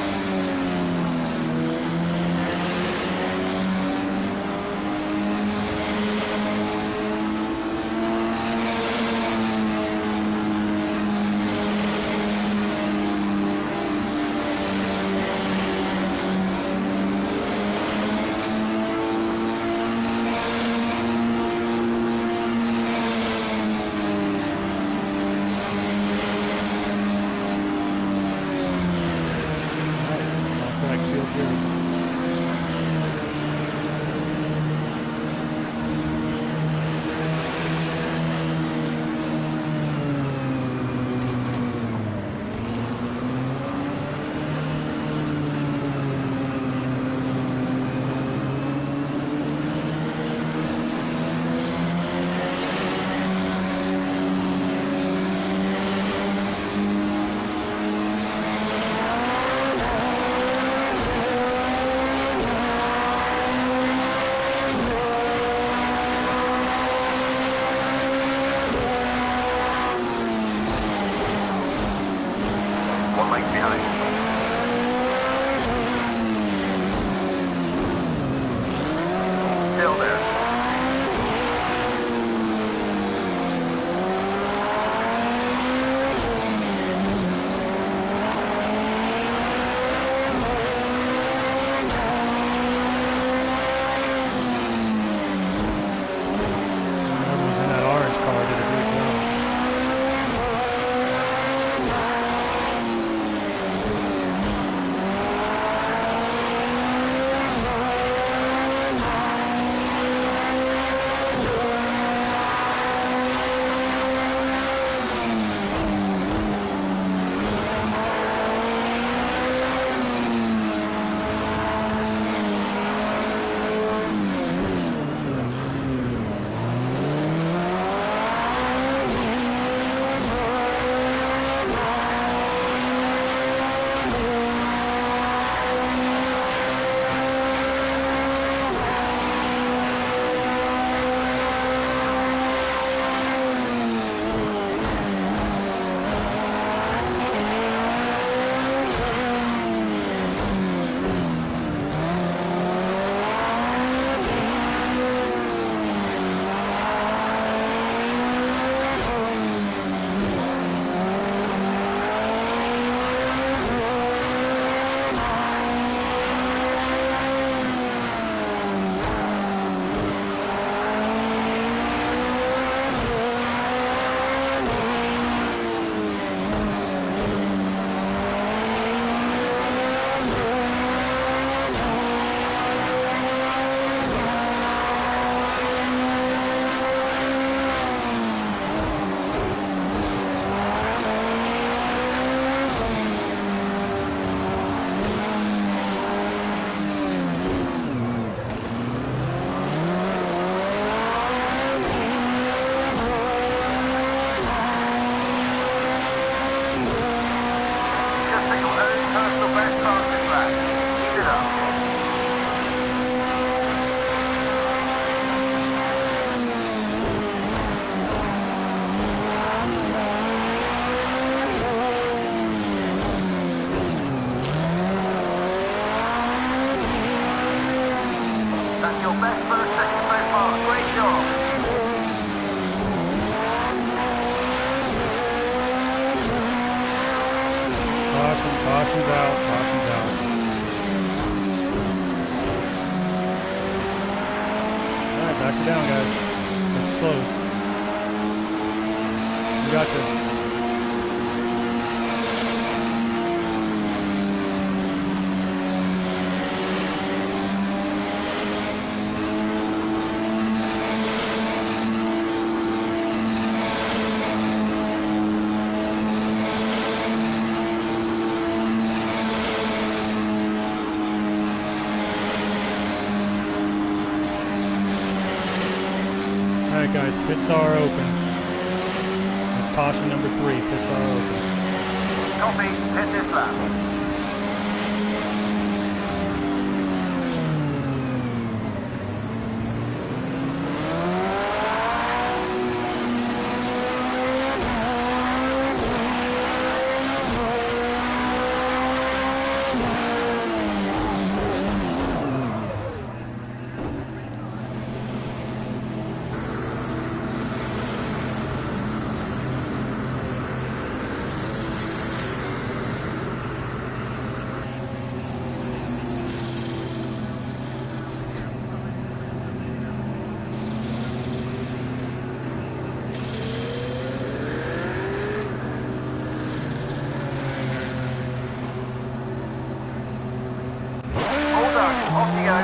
Speaker 1: Caution's out, caution's out. Alright, back her down, guys. It's close. You gotcha. guys, pits are open. That's caution number 3, pits are open.
Speaker 3: Copy, hit this lap. Off you go.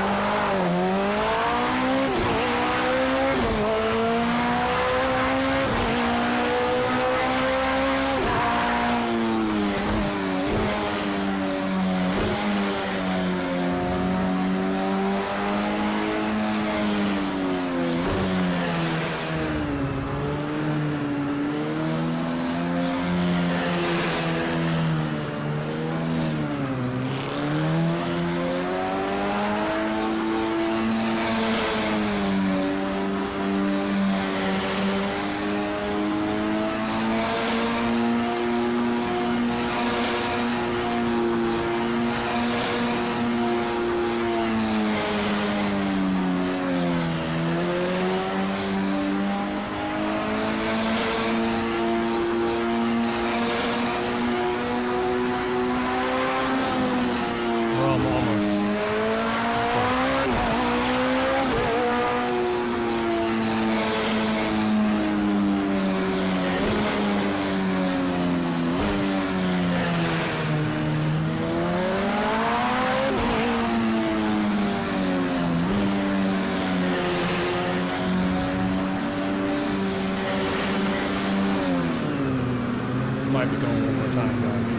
Speaker 1: Might be going one more time, guys.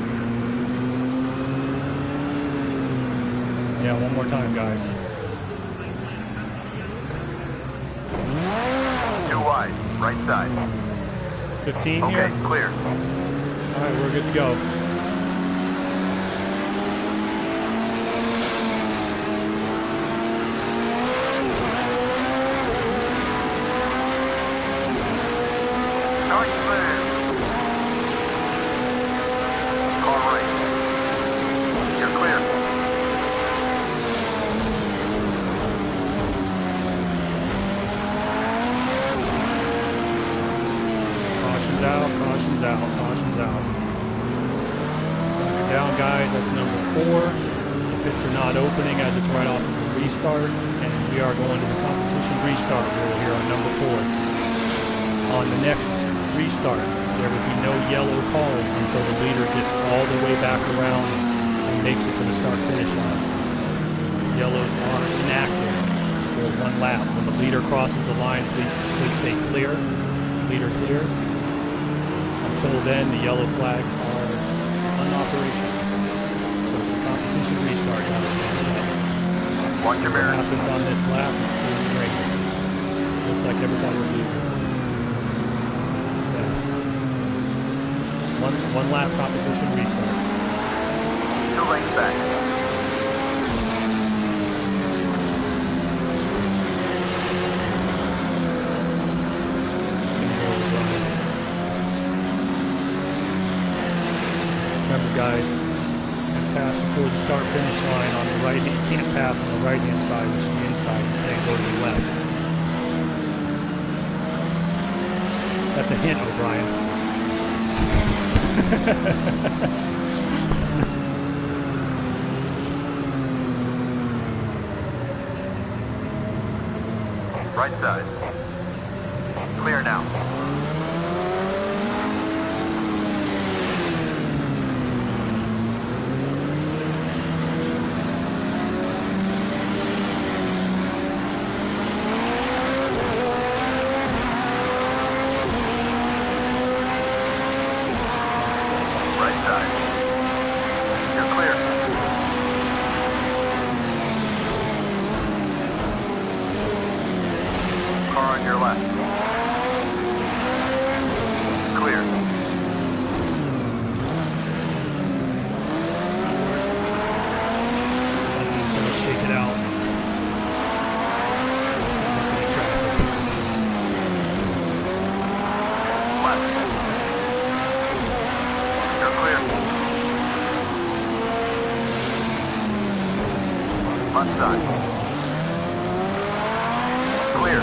Speaker 1: Yeah, one more time, guys.
Speaker 3: Too wide, right side.
Speaker 1: 15
Speaker 3: Okay,
Speaker 1: here.
Speaker 3: clear.
Speaker 1: All right, we're good to go.
Speaker 3: Nice move. Car right. You're clear.
Speaker 1: Caution's out, caution's out, caution's out. Back it down, guys. That's number 4. The pits are not opening as it's right off of the restart, and we are going to the competition restart rule here on number 4. On the next restart, there would be no yellow calls until the leader gets all the way back around and makes it to the start-finish line. Yellows are inactive for 1 lap. When the leader crosses the line, please say clear. Leader clear. Until then, the yellow flags are unoperational. So it's a competition restart, guys.
Speaker 3: Watch your
Speaker 1: What
Speaker 3: mirrors.
Speaker 1: happens on this lap? It's great. Looks like everybody will be here. One lap competition restart.
Speaker 3: 2 lanes back.
Speaker 1: Remember, guys, you pass before the start-finish line on the right. You can't pass on the right-hand side, which is the inside. You can't go to the left. That's a hint, O'Brien.
Speaker 3: Right side. Clear now. Right side. You're clear. Car on your left. outside. Clear.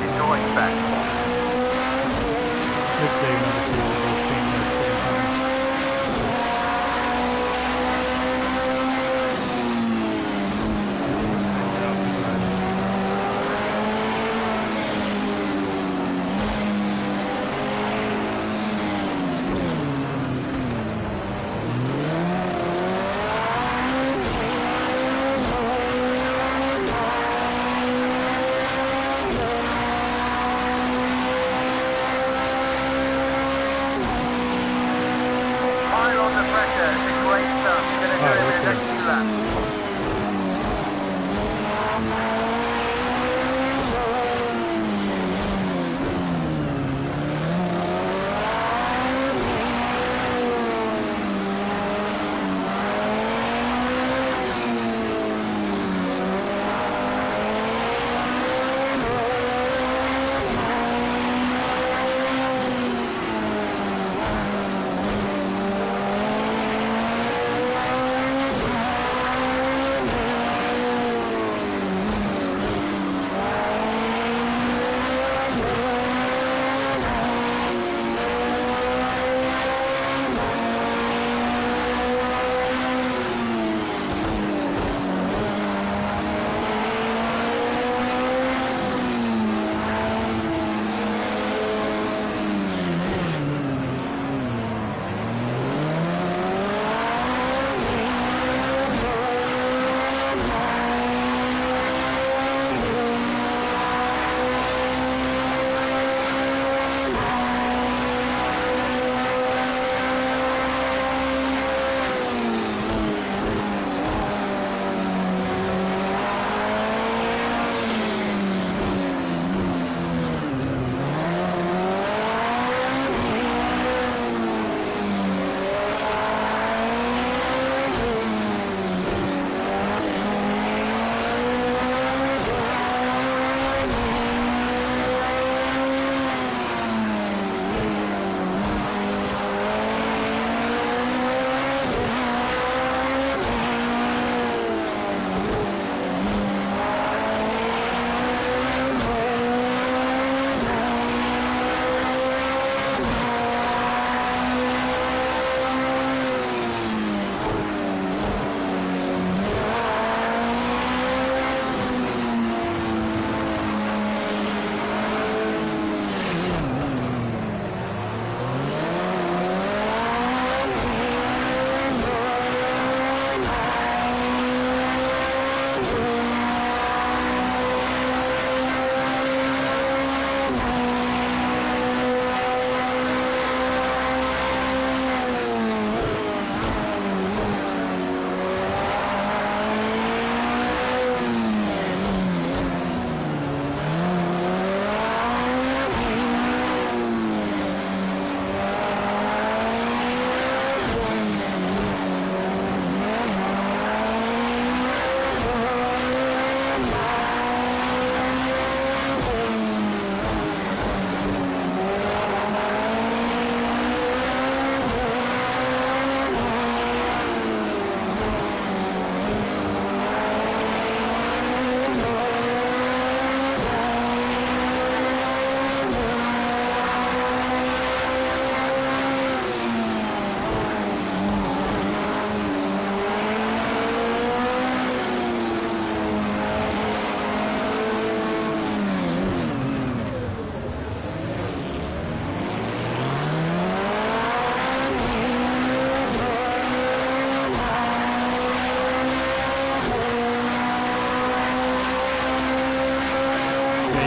Speaker 3: Destroying spec.
Speaker 1: Good save number 2. We're both painting at the same time.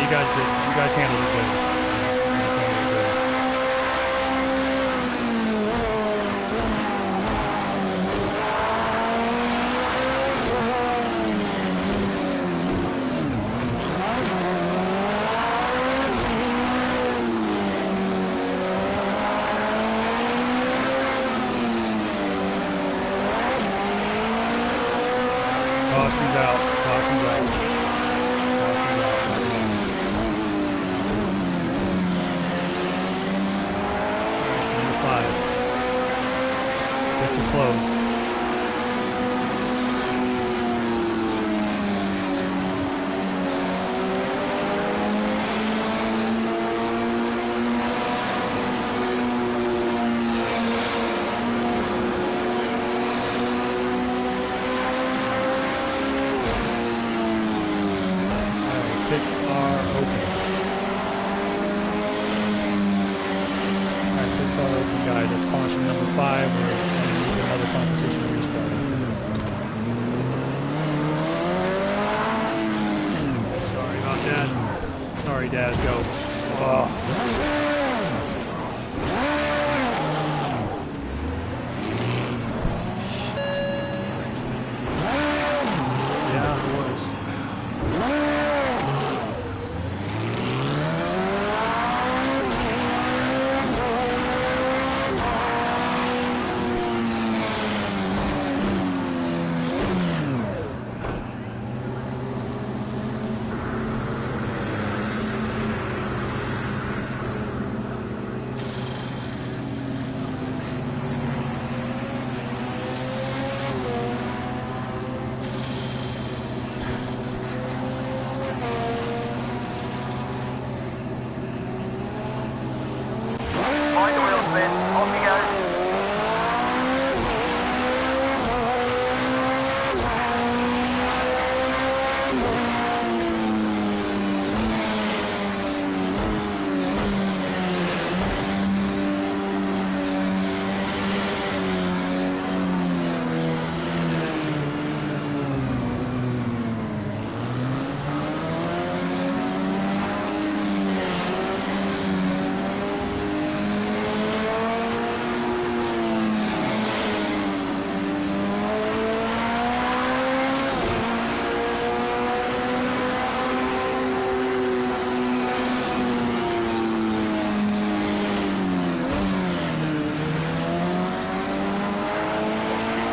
Speaker 1: guys handled it good. You guys handled it good. Caution's out. Caution's out. Caution's out. closed. Pits are open. Alright, pits are open, guys. That's caution number 5. We're going to need another competition restart after this. Sorry about that. Sorry, Dad. Go. Oh. Yeah, it was.
Speaker 3: Mind the wheel spin. Off you go.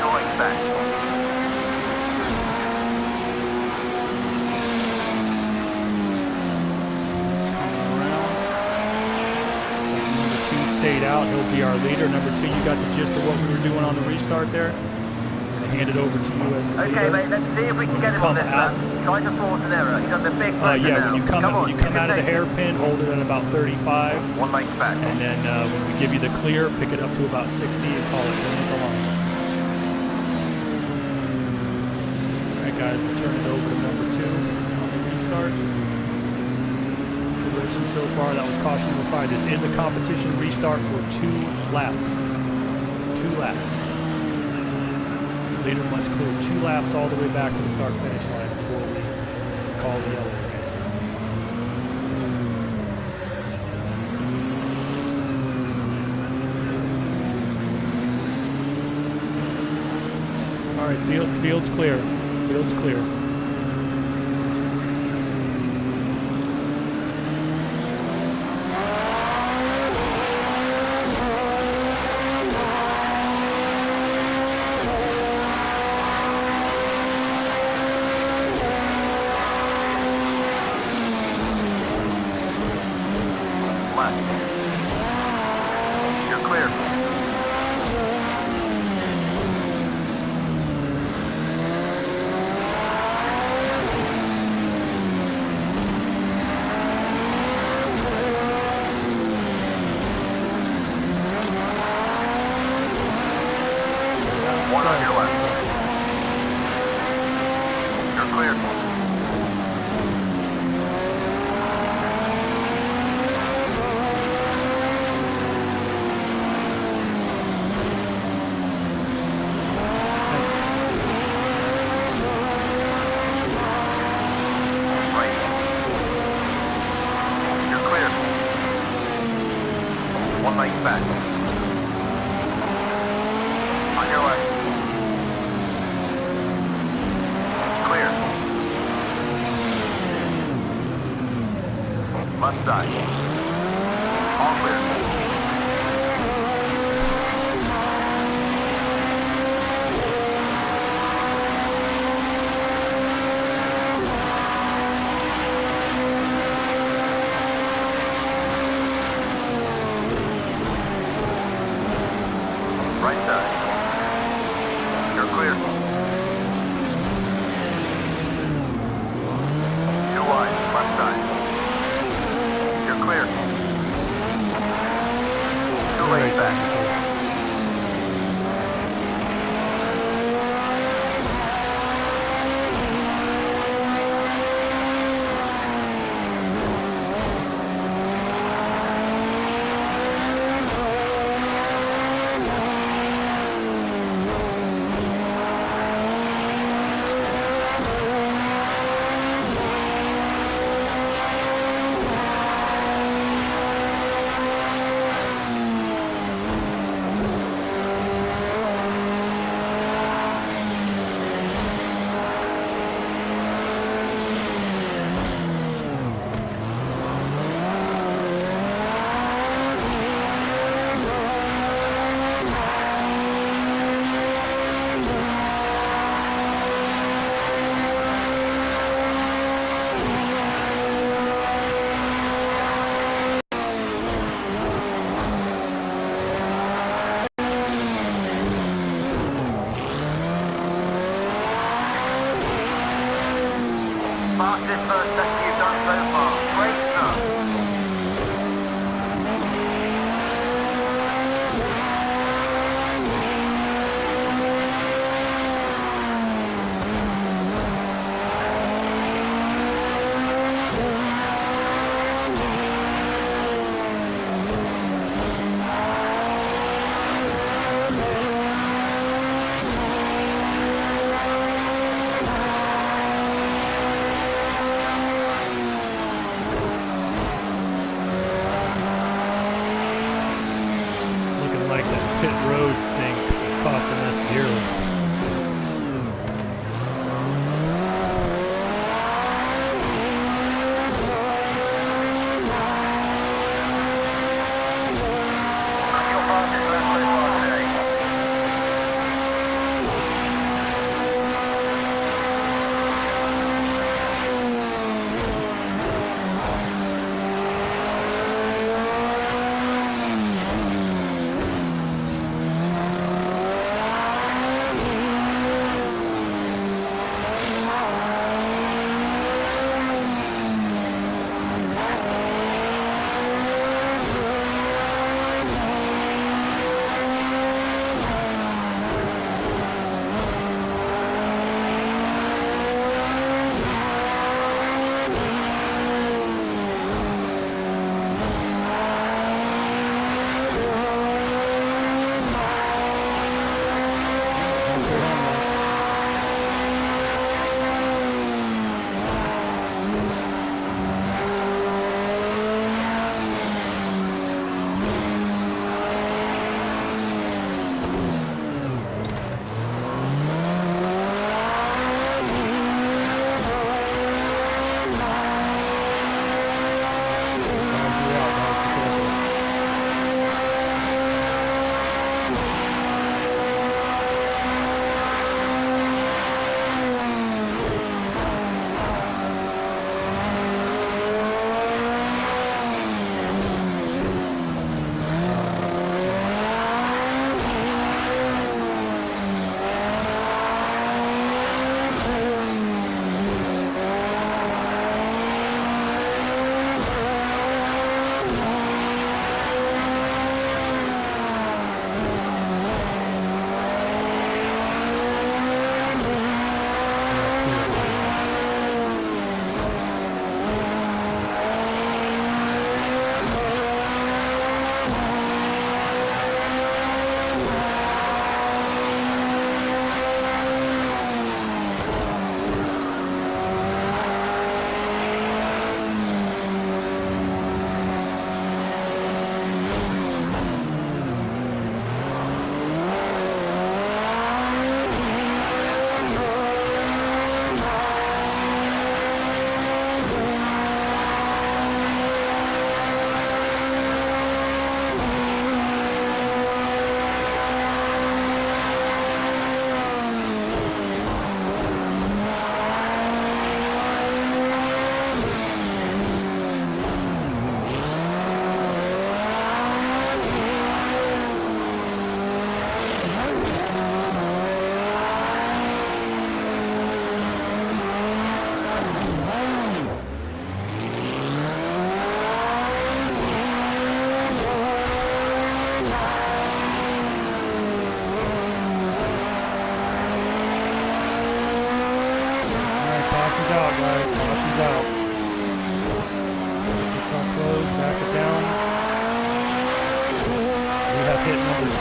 Speaker 3: Going back.
Speaker 1: Number 2 stayed out. He'll be our leader. Number 2, you got the gist of what we were doing on the restart there? I'm going to hand it over to you as the leader.
Speaker 3: Okay, mate, let's see if we can get him on this lap. Try to force an error. He's under big pressure
Speaker 1: Yeah,
Speaker 3: now.
Speaker 1: when you come out of the hairpin, hold it at about 35.
Speaker 3: 1 lane back.
Speaker 1: And then when we give you the clear, pick it up to about 60 and call it in at the line. Alright guys, we'll turn it over to number 2 on the restart. Good racing so far. That was caution number 5. This is a competition restart for 2 laps. 2 laps. The leader must clear 2 laps all the way back to the start-finish line before we call the yellow. All right, field's clear. Field's clear.
Speaker 3: Left. You're clear. One on your left. You're clear. Right. You're clear. 1 lane back. On your left. Clear. Left side. All clear. Right side. spec.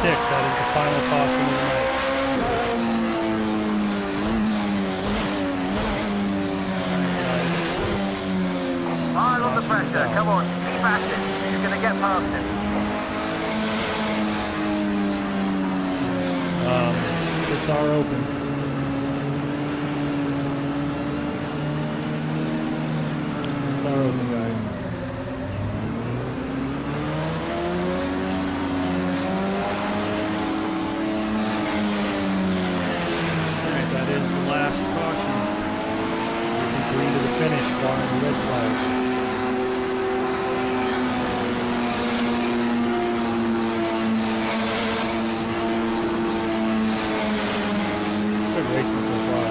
Speaker 1: That is the final caution of the night.
Speaker 3: Pile on the pressure, come on, keep at it. You're going to get past it.
Speaker 1: Pits are open. Pits are open, guys. Alright, that is the last caution. Looking green to the finish, barring the red flag. Racing so far.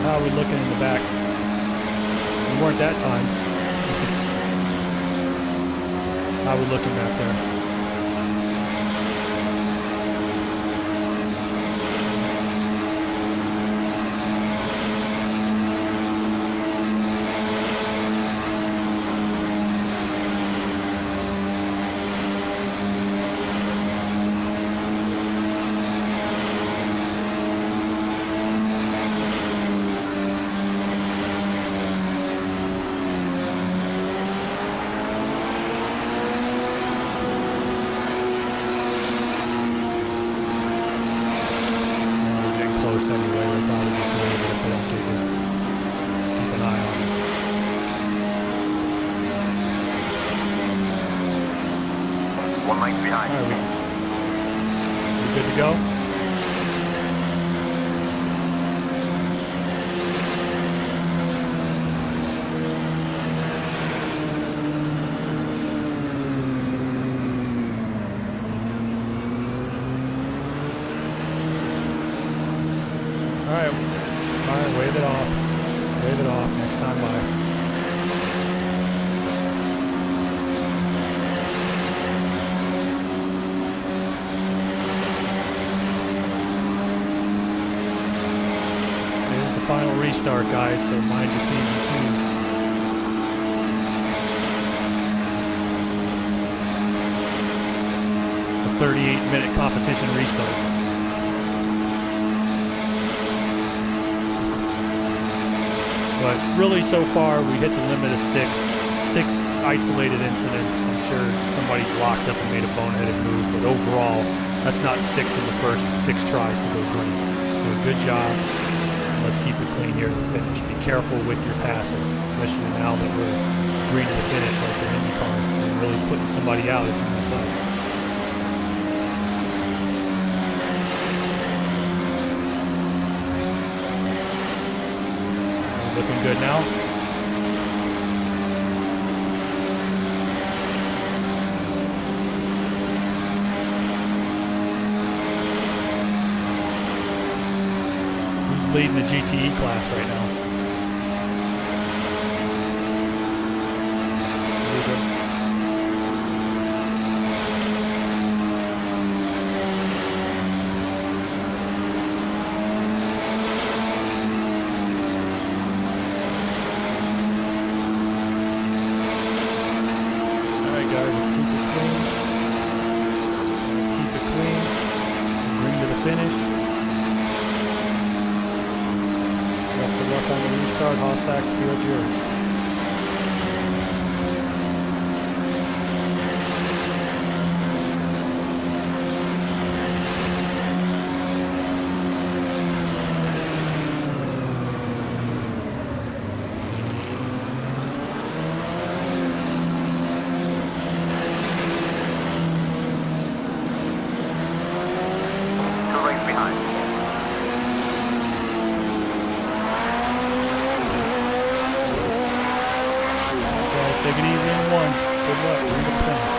Speaker 1: How are we looking in the back? We weren't that time. How are we looking back there? Anyway, we'll probably just wait if they don't keep an eye on it.
Speaker 3: 1 lane behind.
Speaker 1: All right, we good to go? Alright, wave it off. Wave it off next time by. Here's the final restart, guys, so mind your P's and Q's. It's a 38-minute competition restart. But really, so far, we hit the limit of six isolated incidents. I'm sure somebody's locked up and made a boneheaded move, but overall, that's not 6 in the first 6 tries to go green. So good job. Let's keep it clean here to the finish. Be careful with your passes, especially now that we're green to the finish like the IndyCar. You're really putting somebody out if you mess up. Looking good now. Who's leading the GTE class right now? Finish. Best of luck on the restart. Hossack, field's yours. Take it easy in one. Good luck. We're in the finish.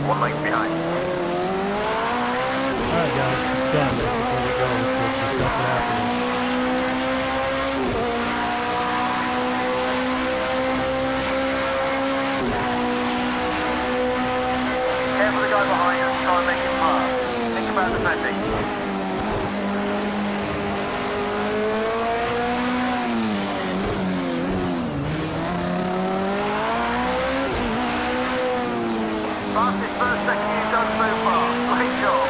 Speaker 3: 1 length behind.
Speaker 1: Alright guys, it's done. Let's just let it go. We'll discuss it afterwards.
Speaker 3: Careful the guy behind us, try and make him fast. Think about defending. Fastest first second you've done so far. Great job.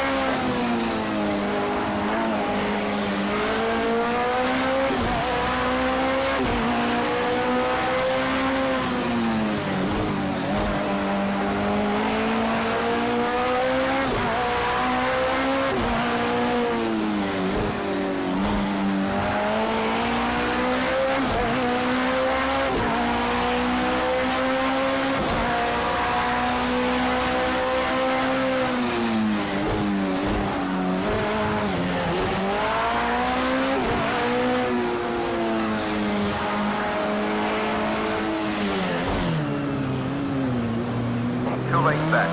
Speaker 3: Two lanes back.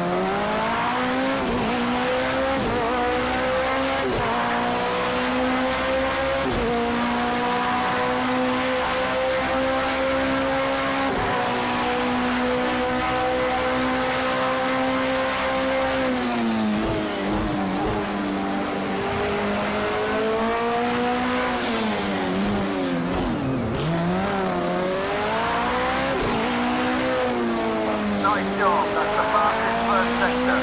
Speaker 3: Nice job, that's the fastest first sector.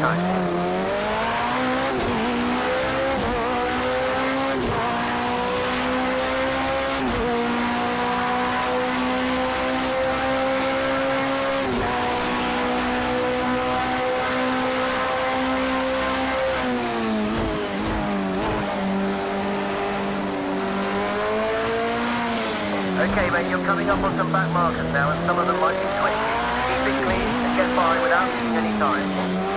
Speaker 3: Okay. Okay mate, you're coming up on some back markers now and some of them might be twitchy. Keep it clean and get by without losing any time.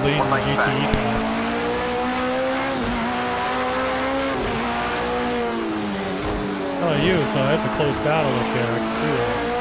Speaker 1: Leading the GTE pass. Oh, you, so that's a close battle up there, I can see that.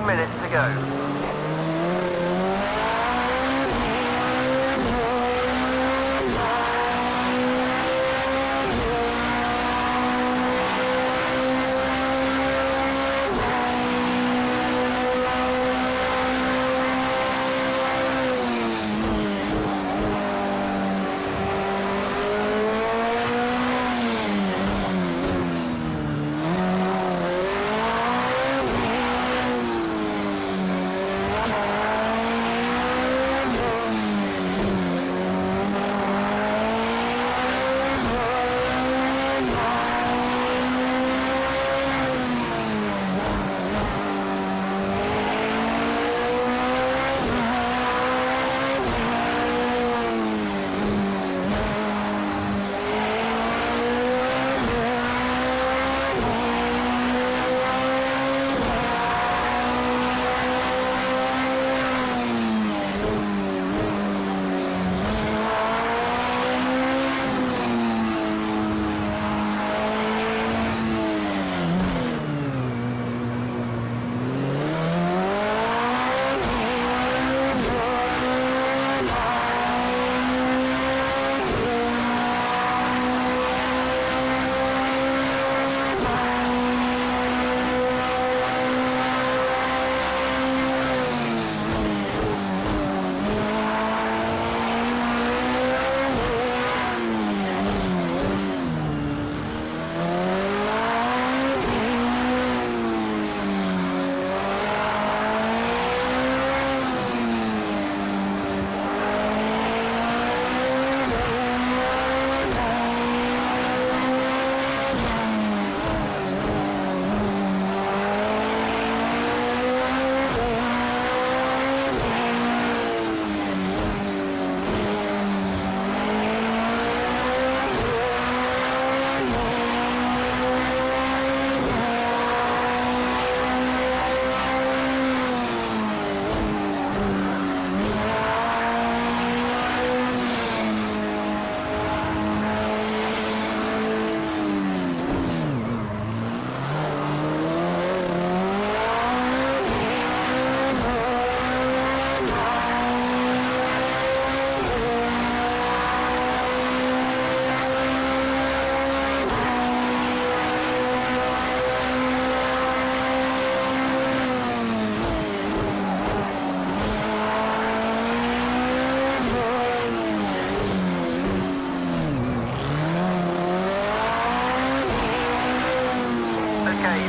Speaker 3: Minutes to go.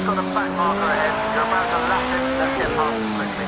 Speaker 3: you've got a back marker ahead. You're about to lap him. Let's get past him quickly.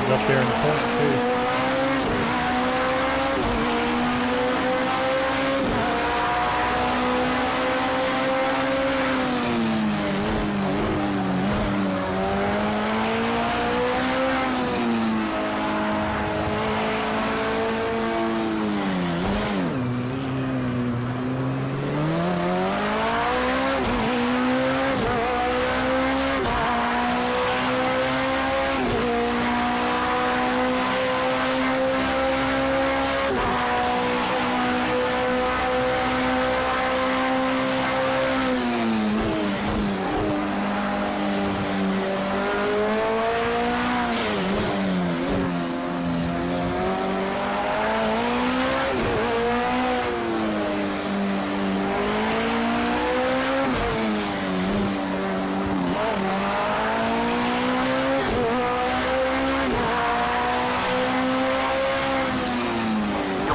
Speaker 1: Up there in the points too.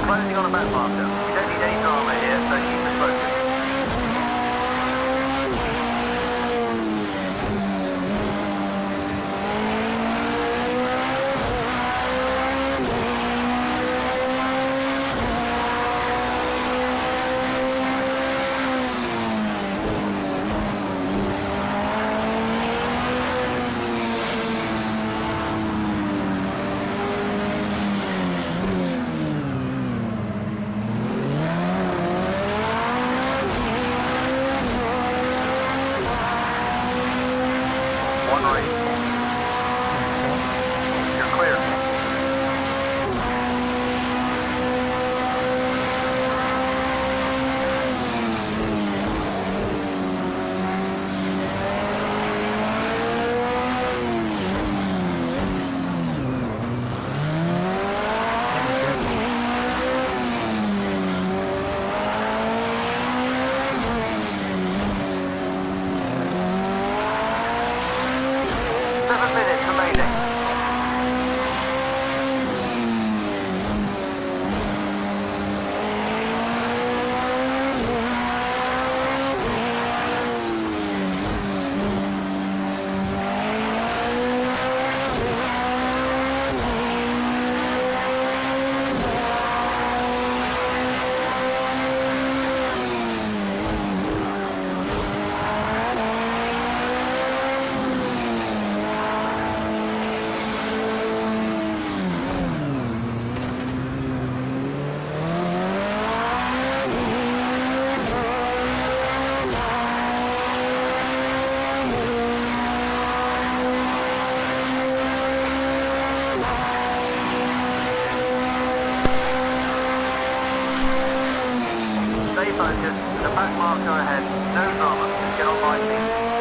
Speaker 3: Closing on a back marker. You don't need any drama here, so keep the focus. 7 minutes remaining. Stay focused. There's a back marker ahead. No drama. Just get on my feet.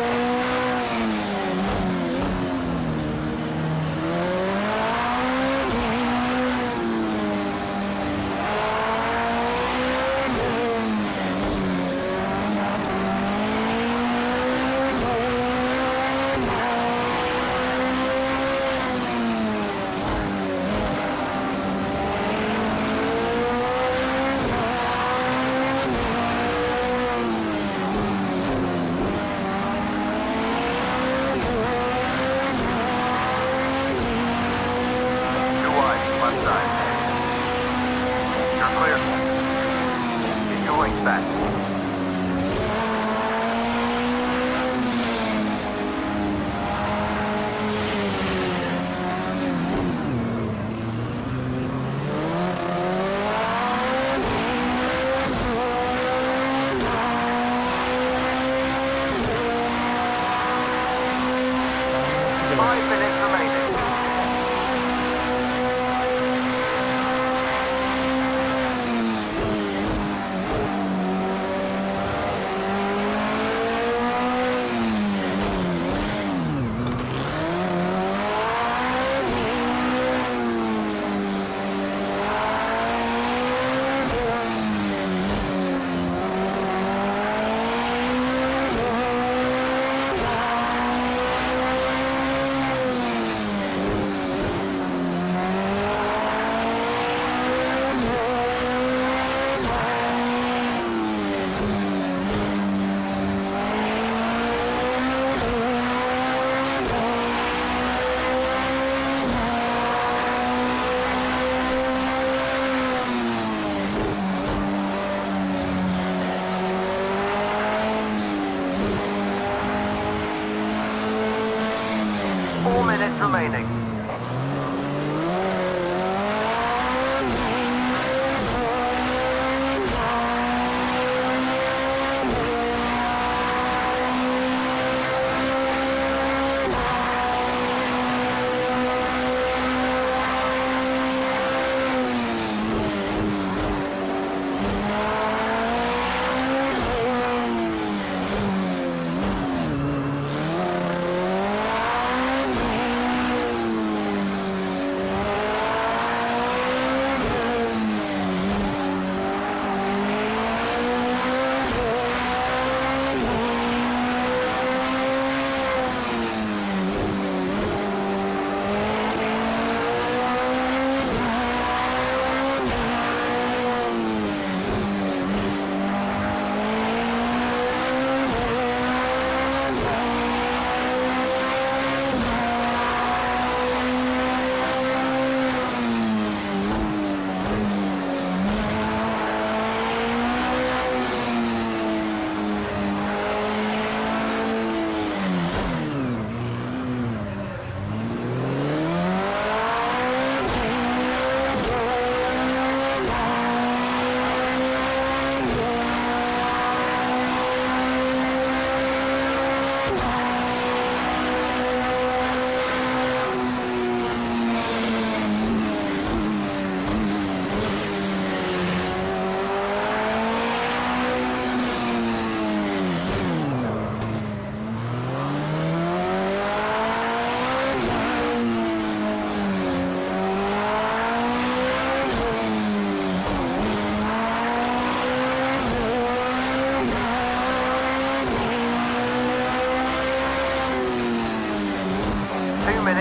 Speaker 3: Remaining.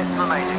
Speaker 3: minutes remaining.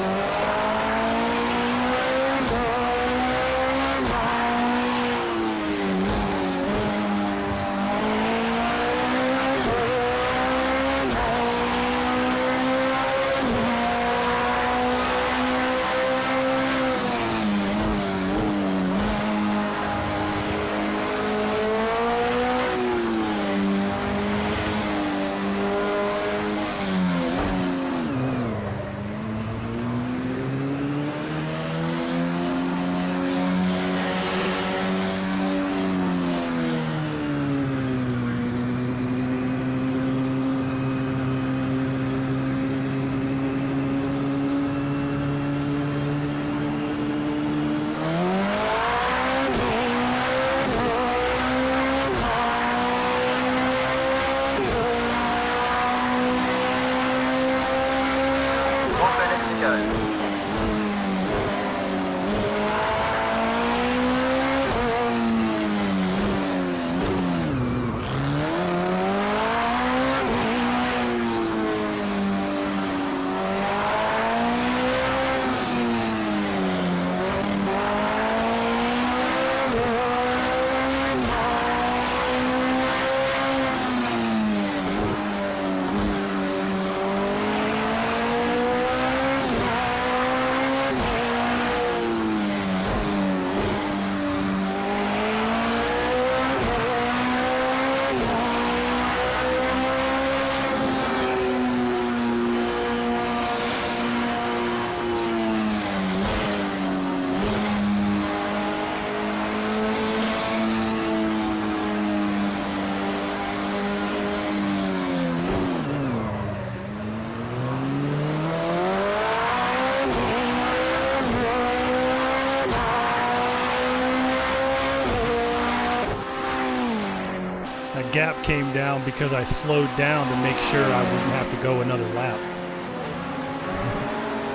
Speaker 1: Gap came down because I slowed down to make sure I wouldn't have to go another lap.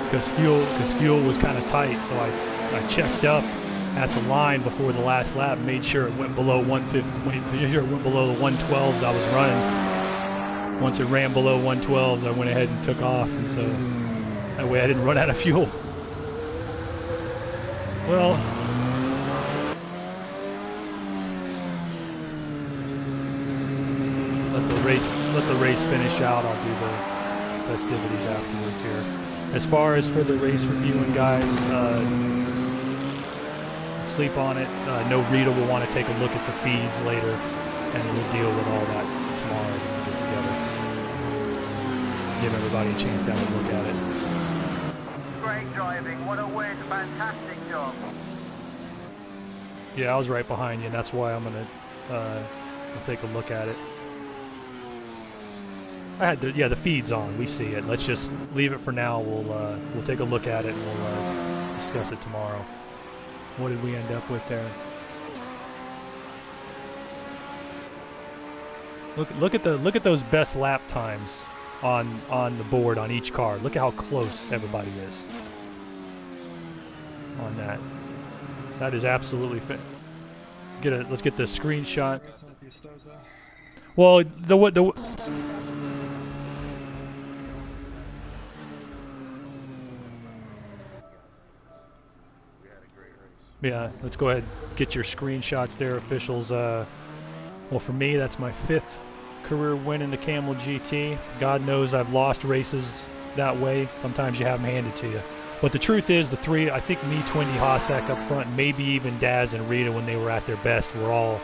Speaker 1: Because fuel was kind of tight, so I checked up at the line before the last lap, made sure it went below 150, made sure it went below the 112s I was running. Once it ran below 112s, I went ahead and took off, and so that way I didn't run out of fuel. Well, let the race finish out. I'll do the festivities afterwards here. As far as for the race reviewing, guys, sleep on it. No reader will want to take a look at the feeds later, and we'll deal with all that tomorrow when we get together. Give everybody a chance to have a look at it.
Speaker 3: Great driving. What a win. Fantastic job.
Speaker 1: Yeah, I was right behind you, and that's why I'm going to I'll take a look at it. I had the feed's on. We see it. Let's just leave it for now. We'll take a look at it and we'll discuss it tomorrow. What did we end up with there? Look at those best lap times on the board on each car. Look at how close everybody is on that. That is absolutely fit. Let's get the screenshot. Well, yeah, let's go ahead and get your screenshots there, officials. Well, for me, that's my 5th career win in the Camel GT. God knows I've lost races that way. Sometimes you have them handed to you. But the truth is, the three, I think me, Twindy, Hossack up front, maybe even Daz and Rita when they were at their best, were all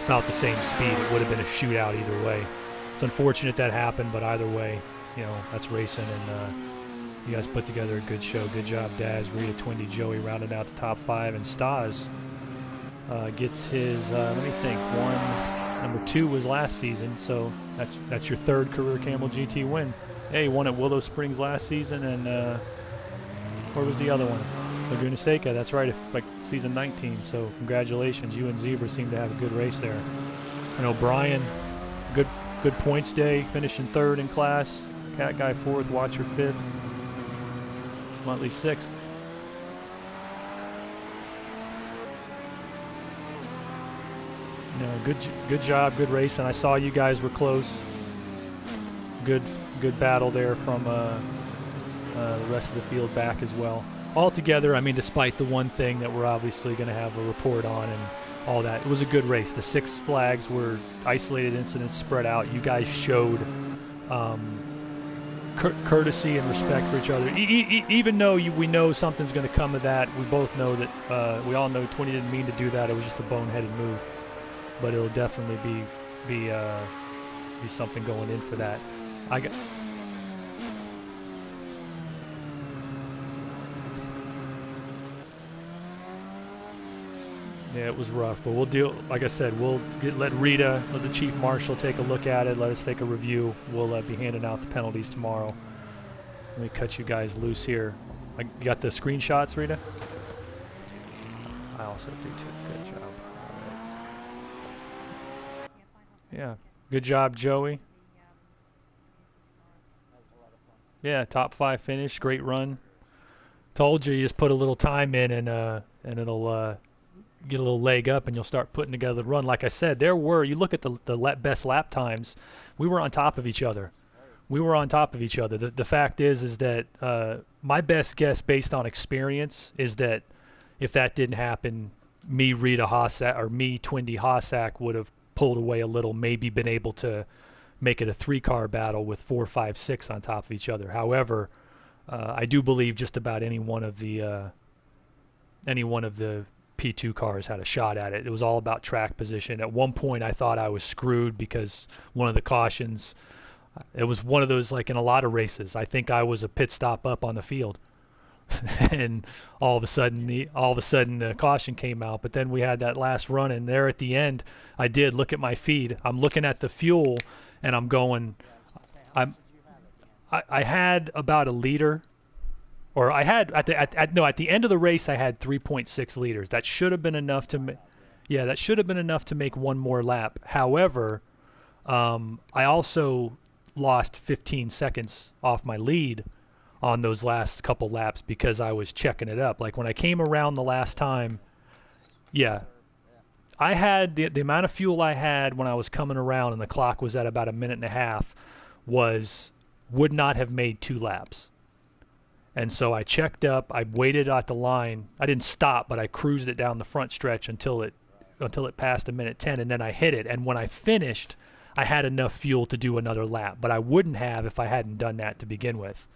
Speaker 1: about the same speed. It would have been a shootout either way. It's unfortunate that happened, but either way, you know, that's racing, and you guys put together a good show. Good job, Daz, Rita, Twindy, Joey rounding out the top 5, and Stas gets his, let me think, number 2 was last season, so that's your 3rd career Camel GT win. Hey, you won at Willow Springs last season, and where was the other one? Laguna Seca, that's right, like season 19, so congratulations. You and Zebra seem to have a good race there. I know Brian, good points day, finishing 3rd in class. Cat Guy 4th, Watcher 5th. Monthly 6th. No, good job, good race, and I saw you guys were close. Good battle there from the rest of the field back as well. Altogether, I mean, despite the one thing that we're obviously going to have a report on and all that, it was a good race. The 6 flags were isolated incidents spread out. You guys showed courtesy and respect for each other. Even though we know something's going to come of that, we both know that we all know 20 didn't mean to do that. It was just a boneheaded move, but it'll definitely be something going in for that. Yeah, it was rough, but we'll deal. Like I said, we'll let Rita, let the chief marshal, take a look at it. Let us take a review. We'll be handing out the penalties tomorrow. Let me cut you guys loose here. You got the screenshots, Rita? I also do too. Good job. Yeah, good job, Joey. Yeah, top 5 finish, great run. Told you just put a little time in and it'll get a little leg up and you'll start putting together the run. Like I said, you look at the best lap times, we were on top of each other. The fact is that my best guess based on experience is that if that didn't happen, me, Rita Hossack, or me, Twindy Hossack would have pulled away a little, maybe been able to make it a 3-car battle with 4, 5, 6 on top of each other. However, I do believe just about any one of the P2 cars had a shot at it. It was all about track position. At one point, I thought I was screwed because one of the cautions, it was one of those, like in a lot of races, I think I was a pit stop up on the field. And all of a sudden the caution came out. But then we had that last run, and there at the end, I did look at my feed. I'm looking at the fuel, and I'm going, I had about a liter. Or I had at the end of the race I had 3.6 liters. That should have been enough to make one more lap. However, I also lost 15 seconds off my lead on those last couple laps because I was checking it up. Like when I came around the last time, I had the amount of fuel I had when I was coming around and the clock was at about a minute and a half would not have made 2 laps. And so I checked up, I waited at the line. I didn't stop, but I cruised it down the front stretch until it passed a minute 10, and then I hit it. And when I finished, I had enough fuel to do another lap, but I wouldn't have if I hadn't done that to begin with.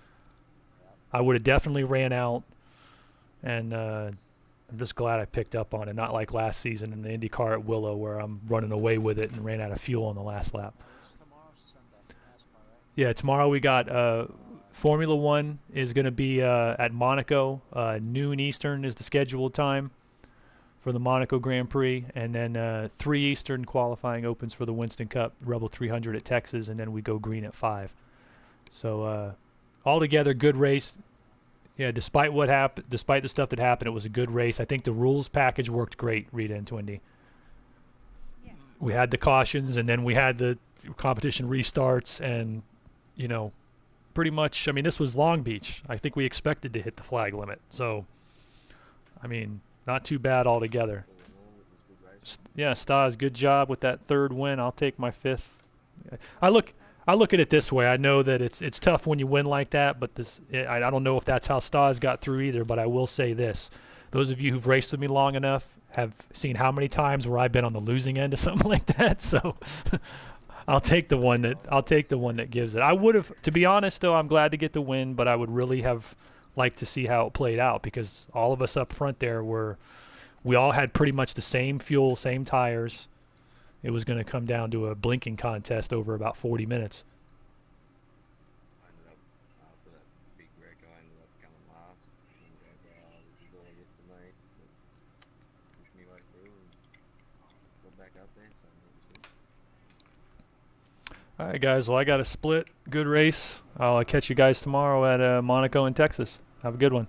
Speaker 1: I would have definitely ran out, and I'm just glad I picked up on it, not like last season in the IndyCar at Willow where I'm running away with it and ran out of fuel on the last lap. Yeah, tomorrow we got Formula One is going to be at Monaco. Noon Eastern is the scheduled time for the Monaco Grand Prix. And then 3 Eastern qualifying opens for the Winston Cup, Rebel 300 at Texas, and then we go green at 5. So altogether, good race. Yeah, despite what happened, despite the stuff that happened, it was a good race. I think the rules package worked great, Rita and Twindy. Yeah. We had the cautions, and then we had the competition restarts, and, you know, pretty much, I mean, this was Long Beach. I think we expected to hit the flag limit. So, I mean, not too bad altogether. Yeah, Stas, good job with that 3rd win. I'll take my 5th. I look at it this way. I know that it's tough when you win like that, but I don't know if that's how Stas got through either, but I will say this. Those of you who've raced with me long enough have seen how many times where I've been on the losing end of something like that. So I'll take the one that gives it. I would have, to be honest though, I'm glad to get the win, but I would really have liked to see how it played out because all of us up front there we all had pretty much the same fuel, same tires. It was going to come down to a blinking contest over about 40 minutes.
Speaker 5: I ended up, after that big wreck, I ended up coming last. And this is all yesterday. Pushed me way through and got back up there. So
Speaker 1: All right, guys. Well, I got a split. Good race. I'll catch you guys tomorrow at Monaco in Texas. Have a good one.